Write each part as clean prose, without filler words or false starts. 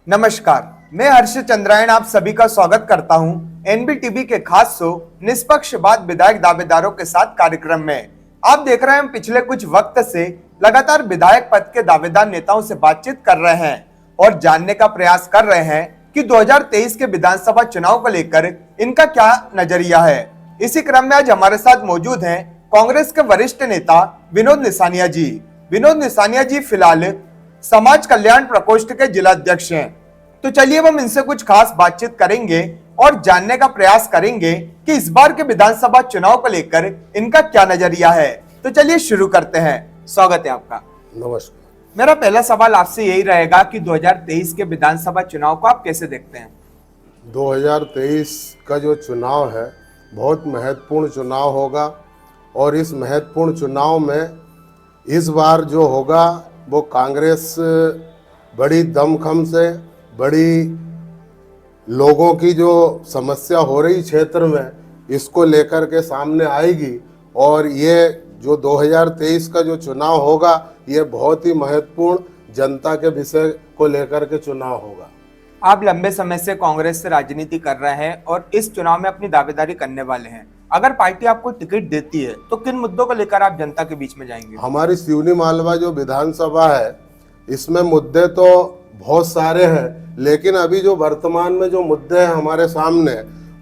नमस्कार, मैं हर्ष चंद्रायण आप सभी का स्वागत करता हूं एनबीटीवी के खास शो निष्पक्ष बात विधायक दावेदारों के साथ कार्यक्रम में। आप देख रहे हैं हम पिछले कुछ वक्त से लगातार विधायक पद के दावेदार नेताओं से बातचीत कर रहे हैं और जानने का प्रयास कर रहे हैं कि 2023 के विधानसभा चुनाव को लेकर इनका क्या नजरिया है। इसी क्रम में आज हमारे साथ मौजूद हैं कांग्रेस के वरिष्ठ नेता विनोद निशानिया जी। विनोद निशानिया जी फिलहाल समाज कल्याण प्रकोष्ठ के जिलाध्यक्ष हैं। तो चलिए हम इनसे कुछ खास बातचीत करेंगे और जानने का प्रयास करेंगे कि इस बार के विधानसभा चुनाव को लेकर इनका क्या नजरिया है। तो चलिए शुरू करते हैं। स्वागत है आपका। नमस्कार। मेरा पहला सवाल आपसे यही रहेगा कि 2023 के विधानसभा चुनाव को आप कैसे देखते हैं? 2023 का जो चुनाव है बहुत महत्वपूर्ण चुनाव होगा और इस महत्वपूर्ण चुनाव में इस बार जो होगा वो कांग्रेस बड़ी दमखम से, बड़ी लोगों की जो समस्या हो रही क्षेत्र में, इसको लेकर के सामने आएगी और ये जो 2023 का जो चुनाव होगा ये बहुत ही महत्वपूर्ण जनता के विषय को लेकर के चुनाव होगा। आप लंबे समय से कांग्रेस से राजनीति कर रहे हैं और इस चुनाव में अपनी दावेदारी करने वाले हैं। अगर पार्टी आपको टिकट देती है तो किन मुद्दों को लेकर आप जनता के बीच में जाएंगे? हमारी सिवनी मालवा जो विधानसभा है इसमें मुद्दे तो बहुत सारे हैं, लेकिन अभी जो वर्तमान में जो मुद्दे हैं हमारे सामने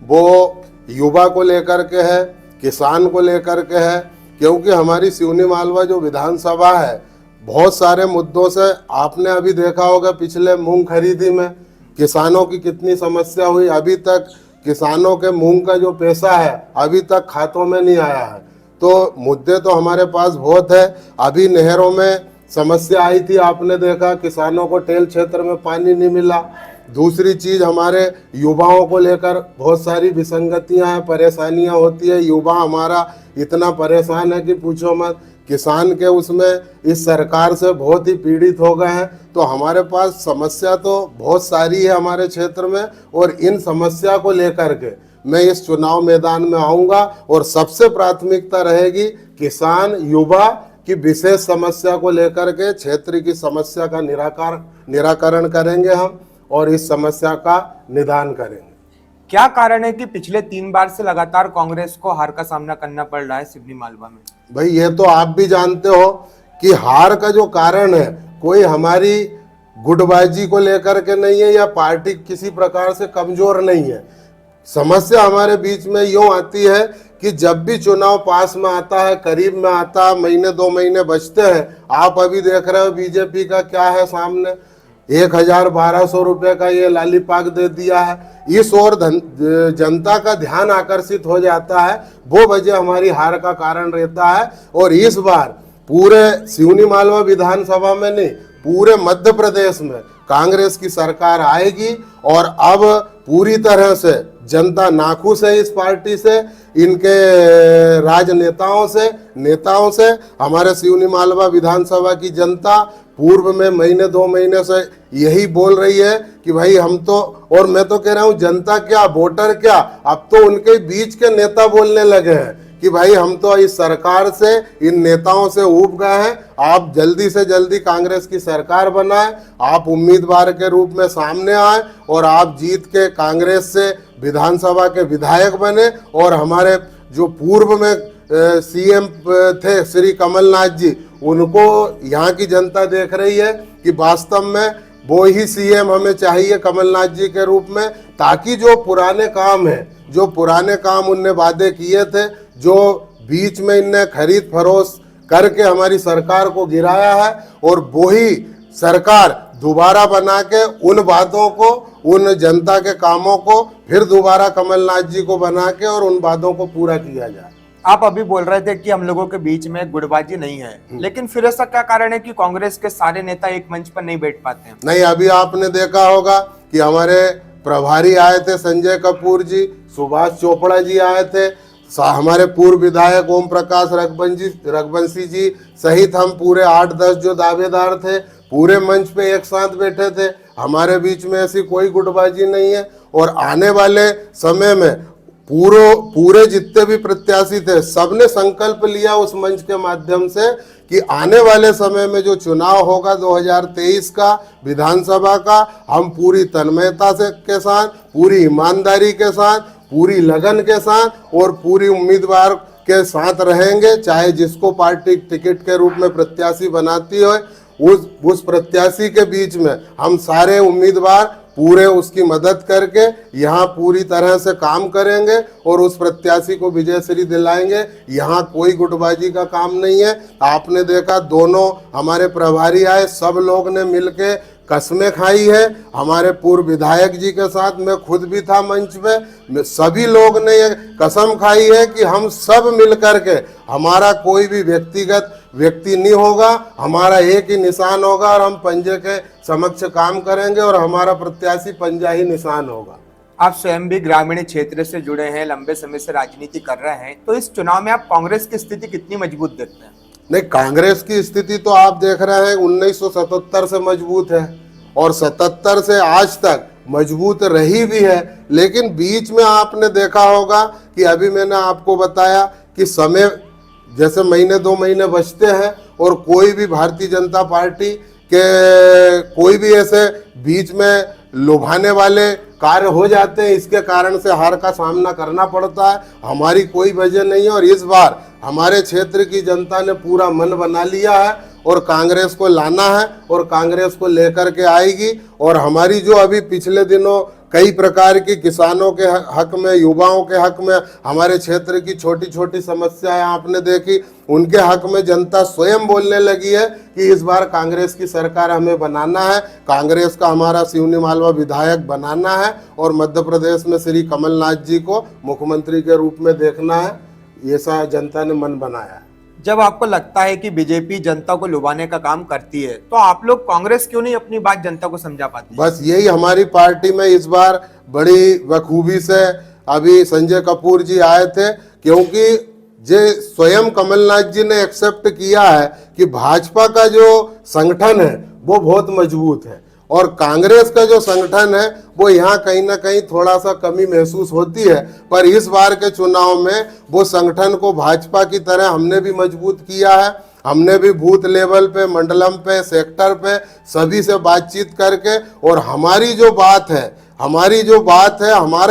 वो युवा को लेकर के है, किसान को लेकर के है, क्योंकि हमारी सिवनी मालवा जो विधानसभा है बहुत सारे मुद्दों से आपने अभी देखा होगा पिछले मूंग खरीदी में किसानों की कितनी समस्या हुई। अभी तक किसानों के मूंग का जो पैसा है अभी तक खातों में नहीं आया है। तो मुद्दे तो हमारे पास बहुत है। अभी नहरों में समस्या आई थी, आपने देखा किसानों को टेल क्षेत्र में पानी नहीं मिला। दूसरी चीज़ हमारे युवाओं को लेकर बहुत सारी विसंगतियां हैं, परेशानियां होती है। युवा हमारा इतना परेशान है कि पूछो मत। किसान के उसमें इस सरकार से बहुत ही पीड़ित हो गए हैं। तो हमारे पास समस्या तो बहुत सारी है हमारे क्षेत्र में और इन समस्या को लेकर के मैं इस चुनाव मैदान में आऊँगा और सबसे प्राथमिकता रहेगी किसान युवा की विशेष समस्या को लेकर के क्षेत्र की समस्या का निराकरण करेंगे हम और इस समस्या का निदान करेंगे। क्या कारण है कि पिछले 3 बार से लगातार कांग्रेस को हार का सामना करना पड़ रहा है सिवनी मालवा में? भाई ये तो आप भी जानते हो कि हार का जो कारण है कोई हमारी गुटबाजी को लेकर के नहीं है या पार्टी किसी प्रकार से कमजोर नहीं है। समस्या हमारे बीच में यूं आती है कि जब भी चुनाव पास में आता है, करीब में आता है, महीने 2 महीने बचते हैं, आप अभी देख रहे हो बीजेपी का क्या है सामने, 1,1200 रुपये का ये लालीपाक दे दिया है। इस ओर जनता का ध्यान आकर्षित हो जाता है, वो वजह हमारी हार का कारण रहता है। और इस बार पूरे सिवनी मालवा विधानसभा में नहीं, पूरे मध्य प्रदेश में कांग्रेस की सरकार आएगी और अब पूरी तरह से जनता नाखुश है इस पार्टी से, इनके राजनेताओं से। हमारे सिवनी मालवा विधानसभा की जनता पूर्व में महीने 2 महीने से यही बोल रही है कि भाई हम तो, और मैं तो कह रहा हूँ जनता क्या वोटर क्या, अब तो उनके बीच के नेता बोलने लगे हैं कि भाई हम तो इस सरकार से, इन नेताओं से ऊब गए हैं। आप जल्दी से जल्दी कांग्रेस की सरकार बनाएं, आप उम्मीदवार के रूप में सामने आए और आप जीत के कांग्रेस से विधानसभा के विधायक बने। और हमारे जो पूर्व में सीएम थे श्री कमलनाथ जी, उनको यहाँ की जनता देख रही है कि वास्तव में वो ही सीएम हमें चाहिए कमलनाथ जी के रूप में, ताकि जो पुराने काम है, जो पुराने काम उनने वादे किए थे, जो बीच में इनने खरीद फरोख्त करके हमारी सरकार को गिराया है, और वही सरकार दोबारा बना के उन वादों को, उन जनता के कामों को फिर दोबारा कमलनाथ जी को बना के और उन वादों को पूरा किया जाए। आप अभी बोल रहे थे कि हम लोगों के बीच में गुटबाजी नहीं है, लेकिन फिर ऐसा क्या कारण है कि कांग्रेस के सारे नेता एक मंच पर नहीं बैठ पाते हैं? नहीं, अभी आपने देखा होगा कि हमारे प्रभारी आए थे संजय कपूर जी, सुभाष चोपड़ा जी आए थे, हमारे पूर्व विधायक ओम प्रकाश रघुवंशी जी सहित हम पूरे 8-10 जो दावेदार थे पूरे मंच पे एक साथ बैठे थे। हमारे बीच में ऐसी कोई गुटबाजी नहीं है और आने वाले समय में पूरे जितने भी प्रत्याशी थे सबने संकल्प लिया उस मंच के माध्यम से कि आने वाले समय में जो चुनाव होगा 2023 का विधानसभा का, हम पूरी तन्मयता से के साथ, पूरी ईमानदारी के साथ, पूरी लगन के साथ और पूरी उम्मीदवार के साथ रहेंगे। चाहे जिसको पार्टी टिकट के रूप में प्रत्याशी बनाती हो, उस प्रत्याशी के बीच में हम सारे उम्मीदवार पूरे उसकी मदद करके यहाँ पूरी तरह से काम करेंगे और उस प्रत्याशी को विजयश्री दिलाएंगे। यहाँ कोई गुटबाजी का काम नहीं है। आपने देखा दोनों हमारे प्रभारी आए, सब लोग ने मिलके कसमें खाई है। हमारे पूर्व विधायक जी के साथ मैं खुद भी था मंच पे, सभी लोग ने ये कसम खाई है कि हम सब मिलकर के, हमारा कोई भी व्यक्तिगत व्यक्ति नहीं होगा, हमारा एक ही निशान होगा और हम पंजे के समक्ष काम करेंगे और हमारा प्रत्याशी पंजा ही निशान होगा। आप स्वयं भी ग्रामीण क्षेत्र से जुड़े हैं, लंबे समय से राजनीति कर रहे हैं, तो इस चुनाव में आप कांग्रेस की स्थिति कितनी मजबूत देखते हैं? नहीं, कांग्रेस की स्थिति तो आप देख रहे हैं 1977 से मजबूत है और 77 से आज तक मजबूत रही भी है। लेकिन बीच में आपने देखा होगा कि अभी मैंने आपको बताया कि समय जैसे महीने 2 महीने बचते हैं और कोई भी भारतीय जनता पार्टी के कोई भी ऐसे बीच में लुभाने वाले कार्य हो जाते हैं, इसके कारण से हार का सामना करना पड़ता है। हमारी कोई वजह नहीं है और इस बार हमारे क्षेत्र की जनता ने पूरा मन बना लिया है और कांग्रेस को लाना है और कांग्रेस को लेकर के आएगी। और हमारी जो अभी पिछले दिनों कई प्रकार की किसानों के हक में, युवाओं के हक में, हमारे क्षेत्र की छोटी छोटी समस्याएं आपने देखी, उनके हक में जनता स्वयं बोलने लगी है कि इस बार कांग्रेस की सरकार हमें बनाना है, कांग्रेस का हमारा सिवनी मालवा विधायक बनाना है और मध्य प्रदेश में श्री कमलनाथ जी को मुख्यमंत्री के रूप में देखना है। ऐसा जनता ने मन बनाया है। जब आपको लगता है कि बीजेपी जनता को लुभाने का काम करती है, तो आप लोग कांग्रेस क्यों नहीं अपनी बात जनता को समझा पाती? बस यही हमारी पार्टी में इस बार बड़ी बखूबी से अभी संजय कपूर जी आए थे, क्योंकि जे स्वयं कमलनाथ जी ने एक्सेप्ट किया है कि भाजपा का जो संगठन है वो बहुत मजबूत है और कांग्रेस का जो संगठन है वो यहाँ कहीं ना कहीं थोड़ा सा कमी महसूस होती है। पर इस बार के चुनाव में वो संगठन को भाजपा की तरह हमने भी मजबूत किया है। हमने भी बूथ लेवल पे, मंडलम पे, सेक्टर पे सभी से बातचीत करके और हमारी जो बात है, हमारे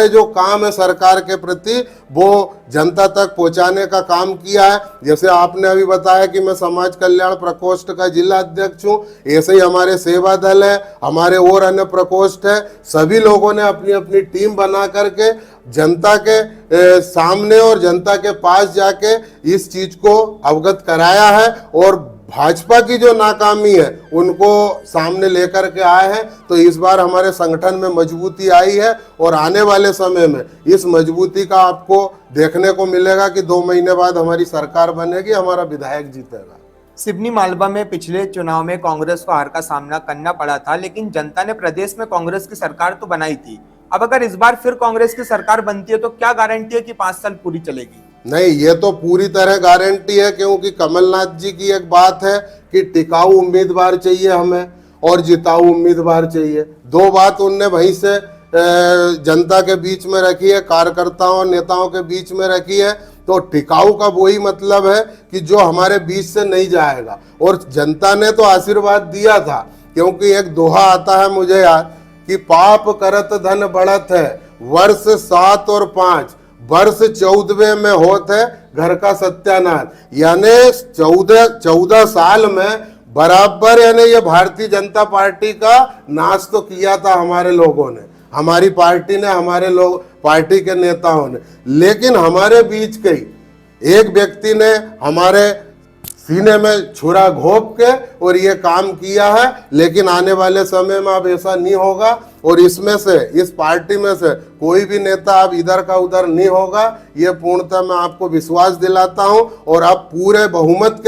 जो काम है सरकार के प्रति, वो जनता तक पहुंचाने का काम किया है। जैसे आपने अभी बताया कि मैं समाज कल्याण प्रकोष्ठ का जिला अध्यक्ष हूँ, ऐसे ही हमारे सेवा दल है, हमारे और अन्य प्रकोष्ठ है, सभी लोगों ने अपनी अपनी टीम बना करके जनता के सामने और जनता के पास जाके इस चीज को अवगत कराया है और भाजपा की जो नाकामी है उनको सामने लेकर के आए हैं। तो इस बार हमारे संगठन में मजबूती आई है और आने वाले समय में इस मजबूती का आपको देखने को मिलेगा कि 2 महीने बाद हमारी सरकार बनेगी, हमारा विधायक जीतेगा। सिवनी मालवा में पिछले चुनाव में कांग्रेस को हार का सामना करना पड़ा था, लेकिन जनता ने प्रदेश में कांग्रेस की सरकार तो बनाई थी। अब अगर इस बार फिर कांग्रेस की सरकार बनती है तो क्या गारंटी है कि 5 साल पूरी चलेगी? नहीं, ये तो पूरी तरह गारंटी है, क्योंकि कमलनाथ जी की एक बात है कि टिकाऊ उम्मीदवार चाहिए हमें और जिताऊ उम्मीदवार चाहिए। 2 बात उनने वहीं से जनता के बीच में रखी है, कार्यकर्ताओं और नेताओं के बीच में रखी है। तो टिकाऊ का वही मतलब है कि जो हमारे बीच से नहीं जाएगा। और जनता ने तो आशीर्वाद दिया था, क्योंकि एक दोहा आता है मुझे याद कि पाप करत धन बढ़त है, वर्ष 7 और 5, वर्ष 14वें में होत है घर का सत्यानाश। यानी 14 साल में बराबर, यानी ये भारतीय जनता पार्टी का नाश तो किया था हमारे लोगों ने, हमारी पार्टी ने, हमारे लोग पार्टी के नेताओं ने। लेकिन हमारे बीच कई एक व्यक्ति ने हमारे सीने में छुरा घोंप के और ये काम किया है। लेकिन आने वाले समय में अब ऐसा नहीं होगा और इसमें से, इस पार्टी में से कोई भी नेता अब इधर का उधर नहीं होगा, ये पूर्णतः मैं आपको विश्वास दिलाता हूं। और अब पूरे बहुमत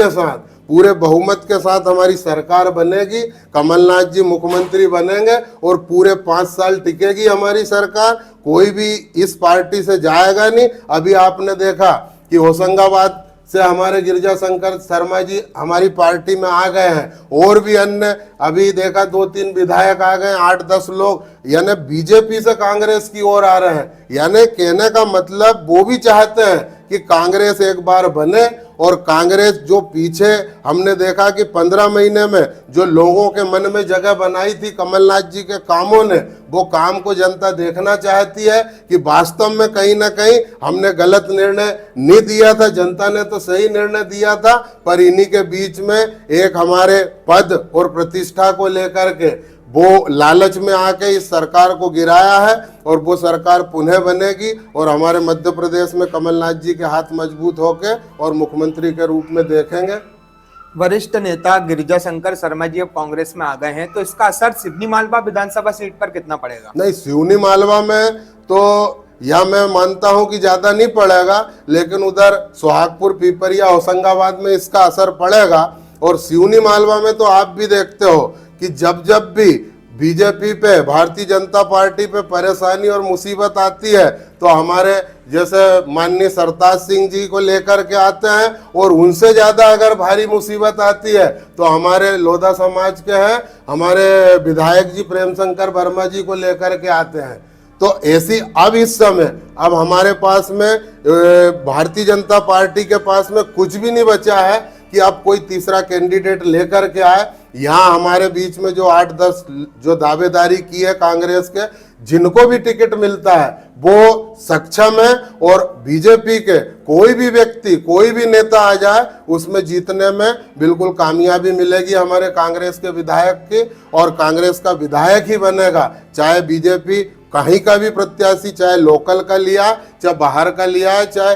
के साथ हमारी सरकार बनेगी, कमलनाथ जी मुख्यमंत्री बनेंगे और पूरे 5 साल टिकेगी हमारी सरकार। कोई भी इस पार्टी से जाएगा नहीं। अभी आपने देखा कि होशंगाबाद से हमारे गिरिजा शंकर शर्मा जी हमारी पार्टी में आ गए हैं और भी अन्य अभी देखा 2-3 विधायक आ गए, 8-10 लोग, यानी बीजेपी से कांग्रेस की ओर आ रहे हैं। यानी कहने का मतलब वो भी चाहते हैं कि कांग्रेस एक बार बने और कांग्रेस जो पीछे हमने देखा कि 15 महीने में जो लोगों के मन में जगह बनाई थी कमलनाथ जी के कामों ने, वो काम को जनता देखना चाहती है कि वास्तव में कहीं ना कहीं हमने गलत निर्णय नहीं दिया था, जनता ने तो सही निर्णय दिया था, पर इन्हीं के बीच में एक हमारे पद और प्रतिष्ठा को लेकर के वो लालच में आके इस सरकार को गिराया है और वो सरकार पुनः बनेगी और हमारे मध्य प्रदेश में कमलनाथ जी के हाथ मजबूत होके और मुख्यमंत्री के रूप में देखेंगे। वरिष्ठ नेता गिरिजा शंकर शर्मा जी अब कांग्रेस में आ गए हैं, तो इसका असर सिवनी मालवा विधानसभा सीट पर कितना पड़ेगा? नहीं, सिवनी मालवा में तो यह मैं मानता हूं कि ज्यादा नहीं पड़ेगा, लेकिन उधर सोहागपुर, पिपरिया, होशंगाबाद में इसका असर पड़ेगा। और सिवनी मालवा में तो आप भी देखते हो कि जब जब भी बीजेपी पे, भारतीय जनता पार्टी पे परेशानी और मुसीबत आती है तो हमारे जैसे माननीय सरताज सिंह जी को लेकर के आते हैं, और उनसे ज्यादा अगर भारी मुसीबत आती है तो हमारे लोधा समाज के हैं, हमारे विधायक जी प्रेम शंकर वर्मा जी को लेकर के आते हैं। तो ऐसी अब इस समय अब हमारे पास में भारतीय जनता पार्टी के पास में कुछ भी नहीं बचा है कि अब कोई तीसरा कैंडिडेट लेकर के आए। यहाँ हमारे बीच में जो 8-10 जो दावेदारी की है कांग्रेस के, जिनको भी टिकट मिलता है वो सक्षम है, और बीजेपी के कोई भी व्यक्ति, कोई भी नेता आ जाए उसमें जीतने में बिल्कुल कामयाबी मिलेगी हमारे कांग्रेस के विधायक की, और कांग्रेस का विधायक ही बनेगा। चाहे बीजेपी कहीं का भी प्रत्याशी, चाहे लोकल का लिया, चाहे बाहर का लिया है, चाहे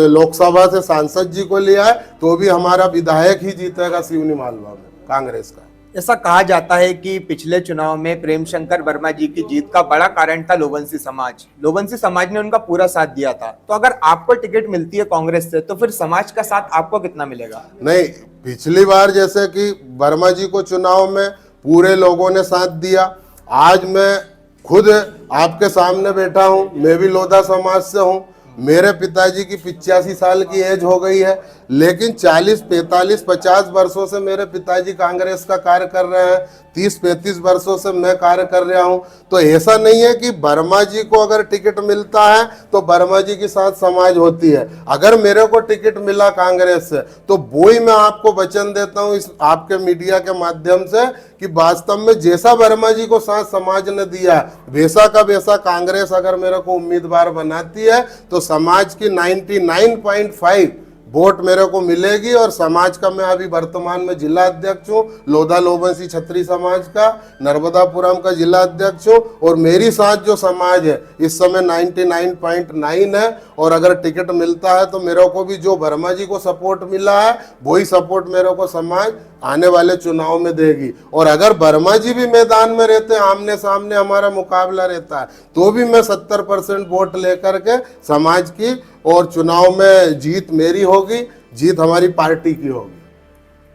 लोकसभा से सांसद जी को लिया है, तो भी हमारा विधायक ही जीतेगा सिवनी मालवा में कांग्रेस का। ऐसा कहा जाता है कि पिछले चुनाव में प्रेम शंकर वर्मा जी की जीत का बड़ा कारण था लोबंसी समाज। लोबंसी समाज ने उनका पूरा साथ दिया था, तो अगर आपको टिकट मिलती है कांग्रेस से तो फिर समाज का साथ आपको कितना मिलेगा? नहीं, पिछली बार जैसे कि वर्मा जी को चुनाव में पूरे लोगों ने साथ दिया। आज मैं खुद आपके सामने बैठा हूं, मैं भी लोधा समाज से हूं। मेरे पिताजी की 85 साल की एज हो गई है, लेकिन 40, 45, 50 वर्षों से मेरे पिताजी कांग्रेस का कार्य कर रहे हैं, 30-35 वर्षों से मैं कार्य कर रहा हूं। तो ऐसा नहीं है कि वर्मा जी को अगर टिकट मिलता है तो वर्मा जी के साथ समाज होती है। अगर मेरे को टिकट मिला कांग्रेस से तो वो ही मैं आपको वचन देता हूं इस आपके मीडिया के माध्यम से कि वास्तव में जैसा वर्मा जी को साथ समाज ने दिया वैसा का वैसा कांग्रेस अगर मेरे को उम्मीदवार बनाती है तो समाज की 99.5 वोट मेरे को मिलेगी। और समाज का मैं अभी वर्तमान में जिला अध्यक्ष हूँ, लोधा लोबंसी छत्री समाज का, नर्मदापुरम का जिला अध्यक्ष हूँ, और मेरी साथ जो समाज है इस समय 99.9 है। और अगर टिकट मिलता है तो मेरे को भी जो वर्मा जी को सपोर्ट मिला है वही सपोर्ट मेरे को समाज आने वाले चुनाव में देगी। और अगर वर्मा जी भी मैदान में रहते हैं, आमने सामने हमारा मुकाबला रहता है, तो भी मैं 70% वोट लेकर के समाज की, और चुनाव में जीत मेरी होगी, जीत हमारी पार्टी की होगी।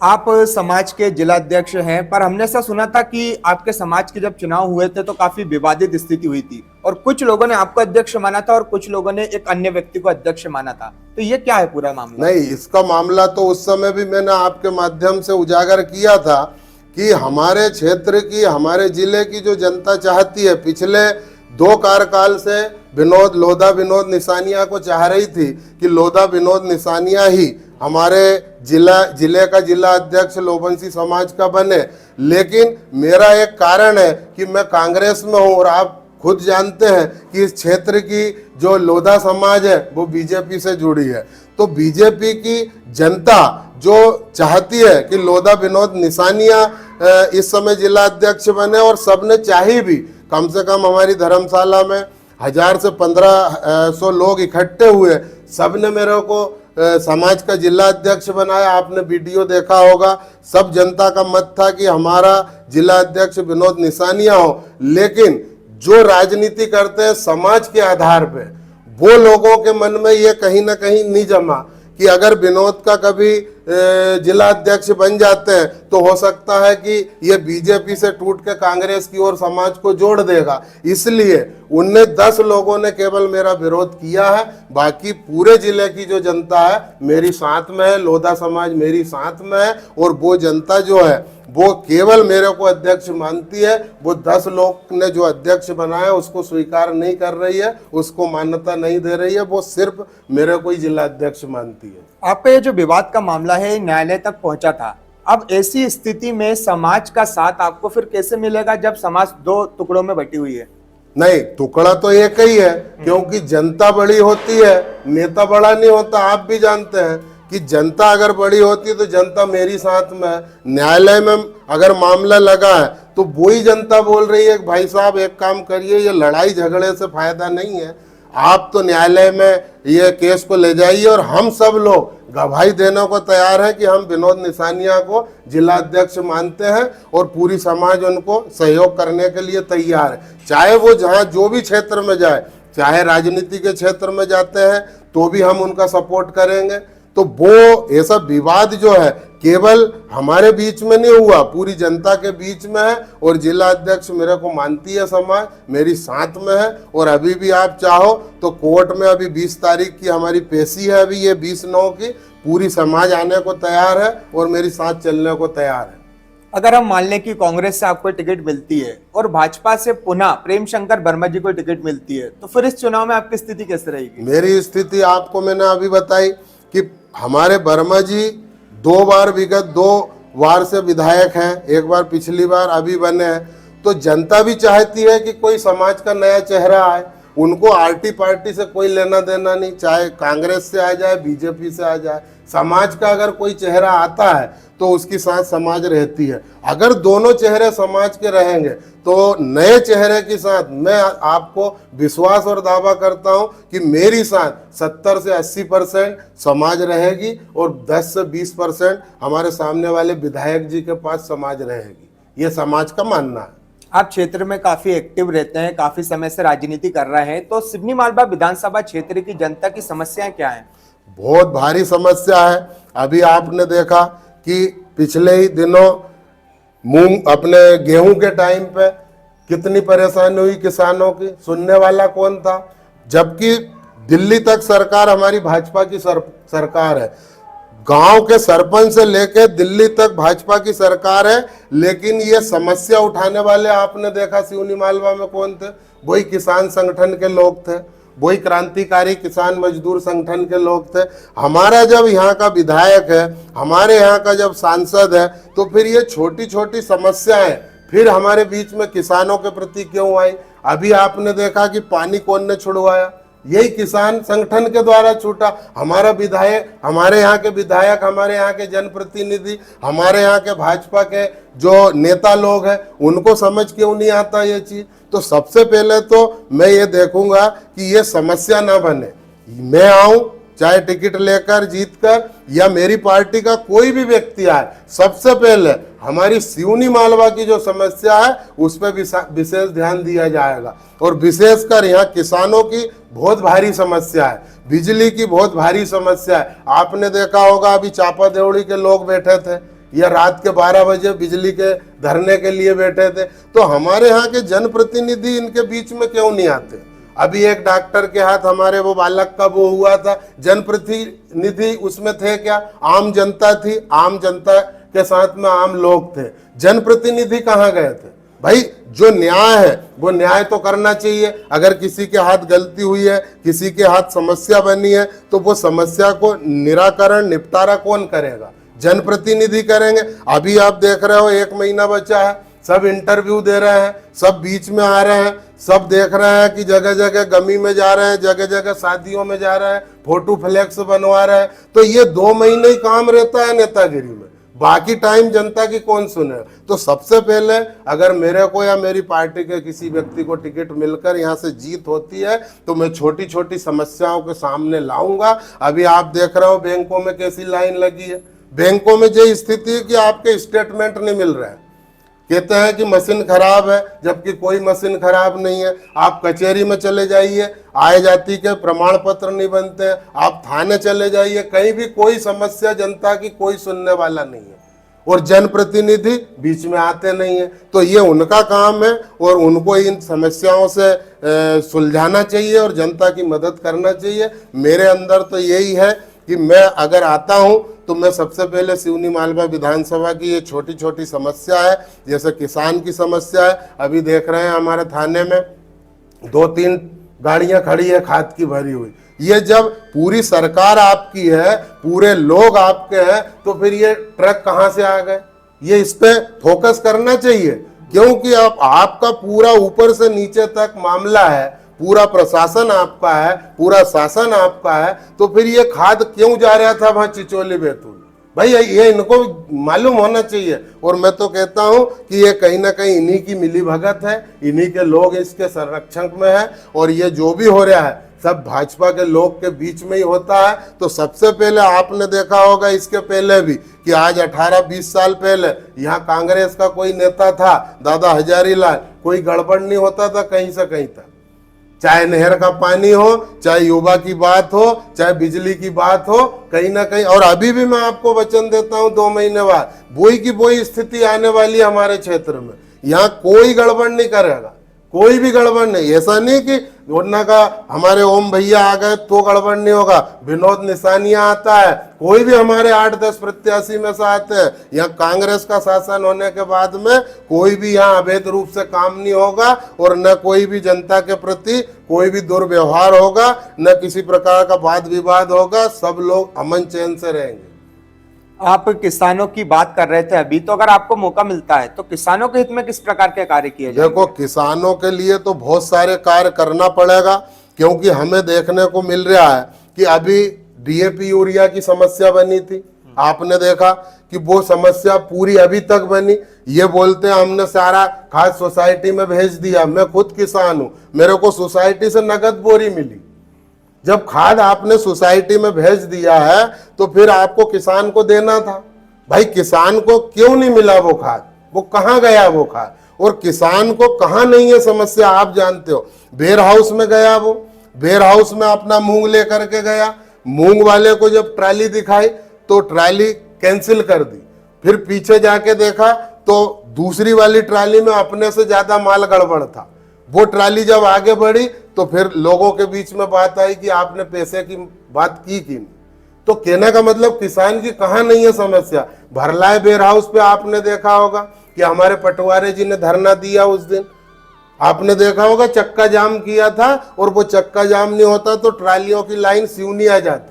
आप समाज के जिला अध्यक्ष हैं, पर हमने ऐसा सुना था कि आपके समाज के जब चुनाव हुए थे तो काफी विवादित स्थिति हुई थी, और कुछ लोगों ने आपको अध्यक्ष माना था और कुछ लोगों ने एक अन्य व्यक्ति को अध्यक्ष माना था। तो ये क्या है पूरा मामला? नहीं, इसका मामला तो उस समय भी मैंने आपके माध्यम से उजागर किया था कि हमारे क्षेत्र की, हमारे जिले की जो जनता चाहती है, पिछले 2 कार्यकाल से लोधा विनोद निशानिया को चाह रही थी कि लोधा विनोद निशानिया ही हमारे जिले का जिला अध्यक्ष लोबंसी समाज का बने। लेकिन मेरा एक कारण है कि मैं कांग्रेस में हूं, और आप खुद जानते हैं कि इस क्षेत्र की जो लोधा समाज है वो बीजेपी से जुड़ी है। तो बीजेपी की जनता जो चाहती है कि लोधा विनोद निशानिया इस समय जिला अध्यक्ष बने, और सबने चाही भी, कम से कम हमारी धर्मशाला में 1000 से 1500 लोग इकट्ठे हुए, सबने मेरे को समाज का जिला अध्यक्ष बनाया। आपने वीडियो देखा होगा, सब जनता का मत था कि हमारा जिला अध्यक्ष विनोद निशानिया हो। लेकिन जो राजनीति करते हैं समाज के आधार पे, वो लोगों के मन में ये कहीं ना कहीं नहीं जमा कि अगर विनोद का कभी जिला अध्यक्ष बन जाते हैं तो हो सकता है कि ये बीजेपी से टूट के कांग्रेस की ओर समाज को जोड़ देगा। इसलिए 10 लोगों ने केवल मेरा विरोध किया है, बाकी पूरे जिले की जो जनता है मेरी साथ में है, लोधा समाज मेरी साथ में है। और वो जनता जो है वो केवल मेरे को अध्यक्ष मानती है। वो 10 लोग ने जो अध्यक्ष बनाया उसको स्वीकार नहीं कर रही है, उसको मान्यता नहीं दे रही है, वो सिर्फ मेरे को ही जिला अध्यक्ष मानती है। आपका ये जो विवाद का मामला है न्यायालय तक पहुंचा था। अब ऐसी स्थिति में समाज का साथ आपको फिर कैसे मिलेगा जब समाज 2 टुकड़ों में बटी हुई है? नहीं, टुकड़ा तो एक ही है, क्योंकि जनता बड़ी होती है, नेता बड़ा नहीं होता। आप भी जानते हैं कि जनता अगर बड़ी होती है तो जनता मेरी साथ में है। न्यायालय में अगर मामला लगा है तो वही जनता बोल रही है कि भाई साहब एक काम करिए, ये लड़ाई झगड़े से फायदा नहीं है, आप तो न्यायालय में ये केस को ले जाइए। और हम सब लोग गवाही देने को तैयार है कि हम विनोद निशानिया को जिला अध्यक्ष मानते हैं और पूरी समाज उनको सहयोग करने के लिए तैयार है। चाहे वो जहाँ जो भी क्षेत्र में जाए, चाहे राजनीति के क्षेत्र में जाते हैं तो भी हम उनका सपोर्ट करेंगे। तो वो ऐसा विवाद जो है केवल हमारे बीच में नहीं हुआ, पूरी जनता के बीच में है। और जिला अध्यक्ष मेरे को मानती है, समाज मेरी साथ में है। और अभी भी आप चाहो तो कोर्ट में अभी 20 तारीख की हमारी पेशी है, अभी ये 20/9 की, पूरी समाज आने को तैयार है और मेरी साथ चलने को तैयार है। अगर हम मान लें कि कांग्रेस से आपको टिकट मिलती है और भाजपा से पुनः प्रेम शंकर वर्मा जी को टिकट मिलती है, तो फिर इस चुनाव में आपकी स्थिति कैसे रहेगी? मेरी स्थिति आपको मैंने अभी बताई कि हमारे वर्मा जी 2 बार विगत 2 बार से विधायक हैं, एक बार पिछली बार अभी बने हैं। तो जनता भी चाहती है कि कोई समाज का नया चेहरा आए। उनको आरटी पार्टी से कोई लेना देना नहीं, चाहे कांग्रेस से आ जाए, बीजेपी से आ जाए। समाज का अगर कोई चेहरा आता है तो उसकी साथ समाज रहती है। अगर दोनों चेहरे समाज के रहेंगे तो नए चेहरे के साथ मैं आपको विश्वास और दावा करता हूं कि मेरी साथ 70 से 80% समाज रहेगी और 10 से 20% हमारे सामने वाले विधायक जी के पास समाज रहेगी। ये समाज का मानना है। आप क्षेत्र में काफी एक्टिव रहते हैं, काफी समय से राजनीति कर रहे हैं, तो सिवनी मालवा विधानसभा क्षेत्र की जनता की समस्याएं क्या हैं? बहुत भारी समस्या है। अभी आपने देखा कि पिछले ही दिनों मूंग अपने गेहूं के टाइम पे कितनी परेशानी हुई किसानों की, सुनने वाला कौन था? जबकि दिल्ली तक सरकार हमारी भाजपा की सरकार है, गांव के सरपंच से लेकर दिल्ली तक भाजपा की सरकार है। लेकिन ये समस्या उठाने वाले आपने देखा सिवनी मालवा में कौन थे? वही किसान संगठन के लोग थे, वही क्रांतिकारी किसान मजदूर संगठन के लोग थे। हमारा जब यहाँ का विधायक है, हमारे यहाँ का जब सांसद है, तो फिर ये छोटी छोटी समस्याएं फिर हमारे बीच में किसानों के प्रति क्यों आई? अभी आपने देखा कि पानी कौन ने छुड़वाया? यही किसान संगठन के द्वारा छूटा। हमारा विधायक, हमारे यहाँ के विधायक, हमारे यहाँ के जनप्रतिनिधि, हमारे यहाँ के भाजपा के जो नेता लोग हैं, उनको समझ क्यों नहीं आता ये चीज? तो सबसे पहले तो मैं ये देखूंगा कि ये समस्या ना बने। मैं आऊं चाहे टिकट लेकर जीतकर, या मेरी पार्टी का कोई भी व्यक्ति आए, सबसे पहले हमारी सिवनी मालवा की जो समस्या है उस पर विशेष ध्यान दिया जाएगा। और विशेषकर यहाँ किसानों की बहुत भारी समस्या है, बिजली की बहुत भारी समस्या है। आपने देखा होगा अभी चापा देवड़ी के लोग बैठे थे, या रात के 12 बजे बिजली के धरने के लिए बैठे थे। तो हमारे यहाँ के जनप्रतिनिधि इनके बीच में क्यों नहीं आते? अभी एक डॉक्टर के हाथ हमारे वो बालक का वो हुआ था, जनप्रतिनिधि उसमें थे क्या? आम जनता थी, आम जनता के साथ में आम लोग थे, जनप्रतिनिधि कहाँ गए थे? भाई जो न्याय है वो न्याय तो करना चाहिए। अगर किसी के हाथ गलती हुई है, किसी के हाथ समस्या बनी है, तो वो समस्या को निराकरण निपटारा कौन करेगा? जनप्रतिनिधि करेंगे। अभी आप देख रहे हो 1 महीना बचा है, सब इंटरव्यू दे रहे हैं, सब बीच में आ रहे हैं, सब देख रहे हैं कि जगह जगह गमी में जा रहे हैं, जगह जगह शादियों में जा रहे हैं, फोटो फ्लैक्स बनवा रहे हैं। तो ये 2 महीने ही काम रहता है नेतागिरी में, बाकी टाइम जनता की कौन सुने? तो सबसे पहले अगर मेरे को या मेरी पार्टी के किसी व्यक्ति को टिकट मिलकर यहाँ से जीत होती है तो मैं छोटी छोटी समस्याओं के सामने लाऊंगा। अभी आप देख रहे हो बैंकों में कैसी लाइन लगी है। बैंकों में जो स्थिति है कि आपके स्टेटमेंट नहीं मिल रहे हैं। कहते हैं कि मशीन खराब है, जबकि कोई मशीन खराब नहीं है। आप कचहरी में चले जाइए, आय जाति के प्रमाण पत्र नहीं बनते हैं। आप थाने चले जाइए, कहीं भी कोई समस्या जनता की कोई सुनने वाला नहीं है, और जनप्रतिनिधि बीच में आते नहीं है। तो ये उनका काम है और उनको इन समस्याओं से सुलझाना चाहिए और जनता की मदद करना चाहिए। मेरे अंदर तो यही है कि मैं अगर आता हूं तो मैं सबसे पहले सिवनी मालवा विधानसभा की ये छोटी छोटी समस्या है, जैसे किसान की समस्या है, अभी देख रहे हैं हमारे थाने में 2-3 गाड़ियां खड़ी है खाद की भरी हुई। ये जब पूरी सरकार आपकी है, पूरे लोग आपके हैं, तो फिर ये ट्रक कहां से आ गए? ये इस पे फोकस करना चाहिए, क्योंकि आपका पूरा ऊपर से नीचे तक मामला है, पूरा प्रशासन आपका है, पूरा शासन आपका है, तो फिर ये खाद क्यों जा रहा था वहां चिचोली बैतूल? भाई ये इनको मालूम होना चाहिए। और मैं तो कहता हूं कि ये कहीं ना कहीं इन्हीं की मिली भगत है, इन्हीं के लोग इसके संरक्षण में है, और ये जो भी हो रहा है सब भाजपा के लोग के बीच में ही होता है। तो सबसे पहले आपने देखा होगा इसके पहले भी कि आज 18-20 साल पहले यहाँ कांग्रेस का कोई नेता था, दादा हजारी लाल, कोई गड़बड़ नहीं होता था कहीं से कहीं तक, चाहे नहर का पानी हो, चाहे युवा की बात हो, चाहे बिजली की बात हो, कहीं ना कहीं। और अभी भी मैं आपको वचन देता हूं 2 महीने बाद बोई की बोई स्थिति आने वाली है हमारे क्षेत्र में। यहाँ कोई गड़बड़ नहीं करेगा, कोई भी गड़बड़ नहीं। ऐसा नहीं कि वरना का हमारे ओम भैया आ गए तो गड़बड़ नहीं होगा, विनोद निशानिया आता है, कोई भी हमारे 8-10 प्रत्याशी में से आते हैं। यहाँ कांग्रेस का शासन होने के बाद में कोई भी यहाँ अवैध रूप से काम नहीं होगा, और न कोई भी जनता के प्रति कोई भी दुर्व्यवहार होगा, न किसी प्रकार का वाद विवाद होगा, सब लोग अमन चैन से रहेंगे। आप किसानों की बात कर रहे थे अभी, तो अगर आपको मौका मिलता है तो किसानों के हित में किस प्रकार के कार्य किए जाएंगे? देखो, किसानों के लिए तो बहुत सारे कार्य करना पड़ेगा, क्योंकि हमें देखने को मिल रहा है कि अभी डीएपी यूरिया की समस्या बनी थी, आपने देखा कि वो समस्या पूरी अभी तक बनी। ये बोलते हैं हमने सारा खाद सोसाइटी में भेज दिया। मैं खुद किसान हूं, मेरे को सोसाइटी से नगद बोरी मिली। जब खाद आपने सोसाइटी में भेज दिया है तो फिर आपको किसान को देना था। भाई किसान को क्यों नहीं मिला वो खाद? वो कहाँ गया वो खाद? और किसान को कहाँ नहीं है समस्या, आप जानते हो। वेयर हाउस में गया, वो वेयर हाउस में अपना मूंग लेकर के गया, मूंग वाले को जब ट्राली दिखाई तो ट्राली कैंसिल कर दी। फिर पीछे जाके देखा तो दूसरी वाली ट्राली में अपने से ज्यादा माल गड़बड़ था। वो ट्राली जब आगे बढ़ी तो फिर लोगों के बीच में बात आई कि आपने पैसे की बात की नहीं। तो कहने का मतलब किसान की कहाँ नहीं है समस्या। भरलाए वेयर हाउस पे आपने देखा होगा कि हमारे पटवारी जी ने धरना दिया उस दिन, आपने देखा होगा चक्का जाम किया था, और वो चक्का जाम नहीं होता तो ट्रालियों की लाइन सिवनी आ जाती।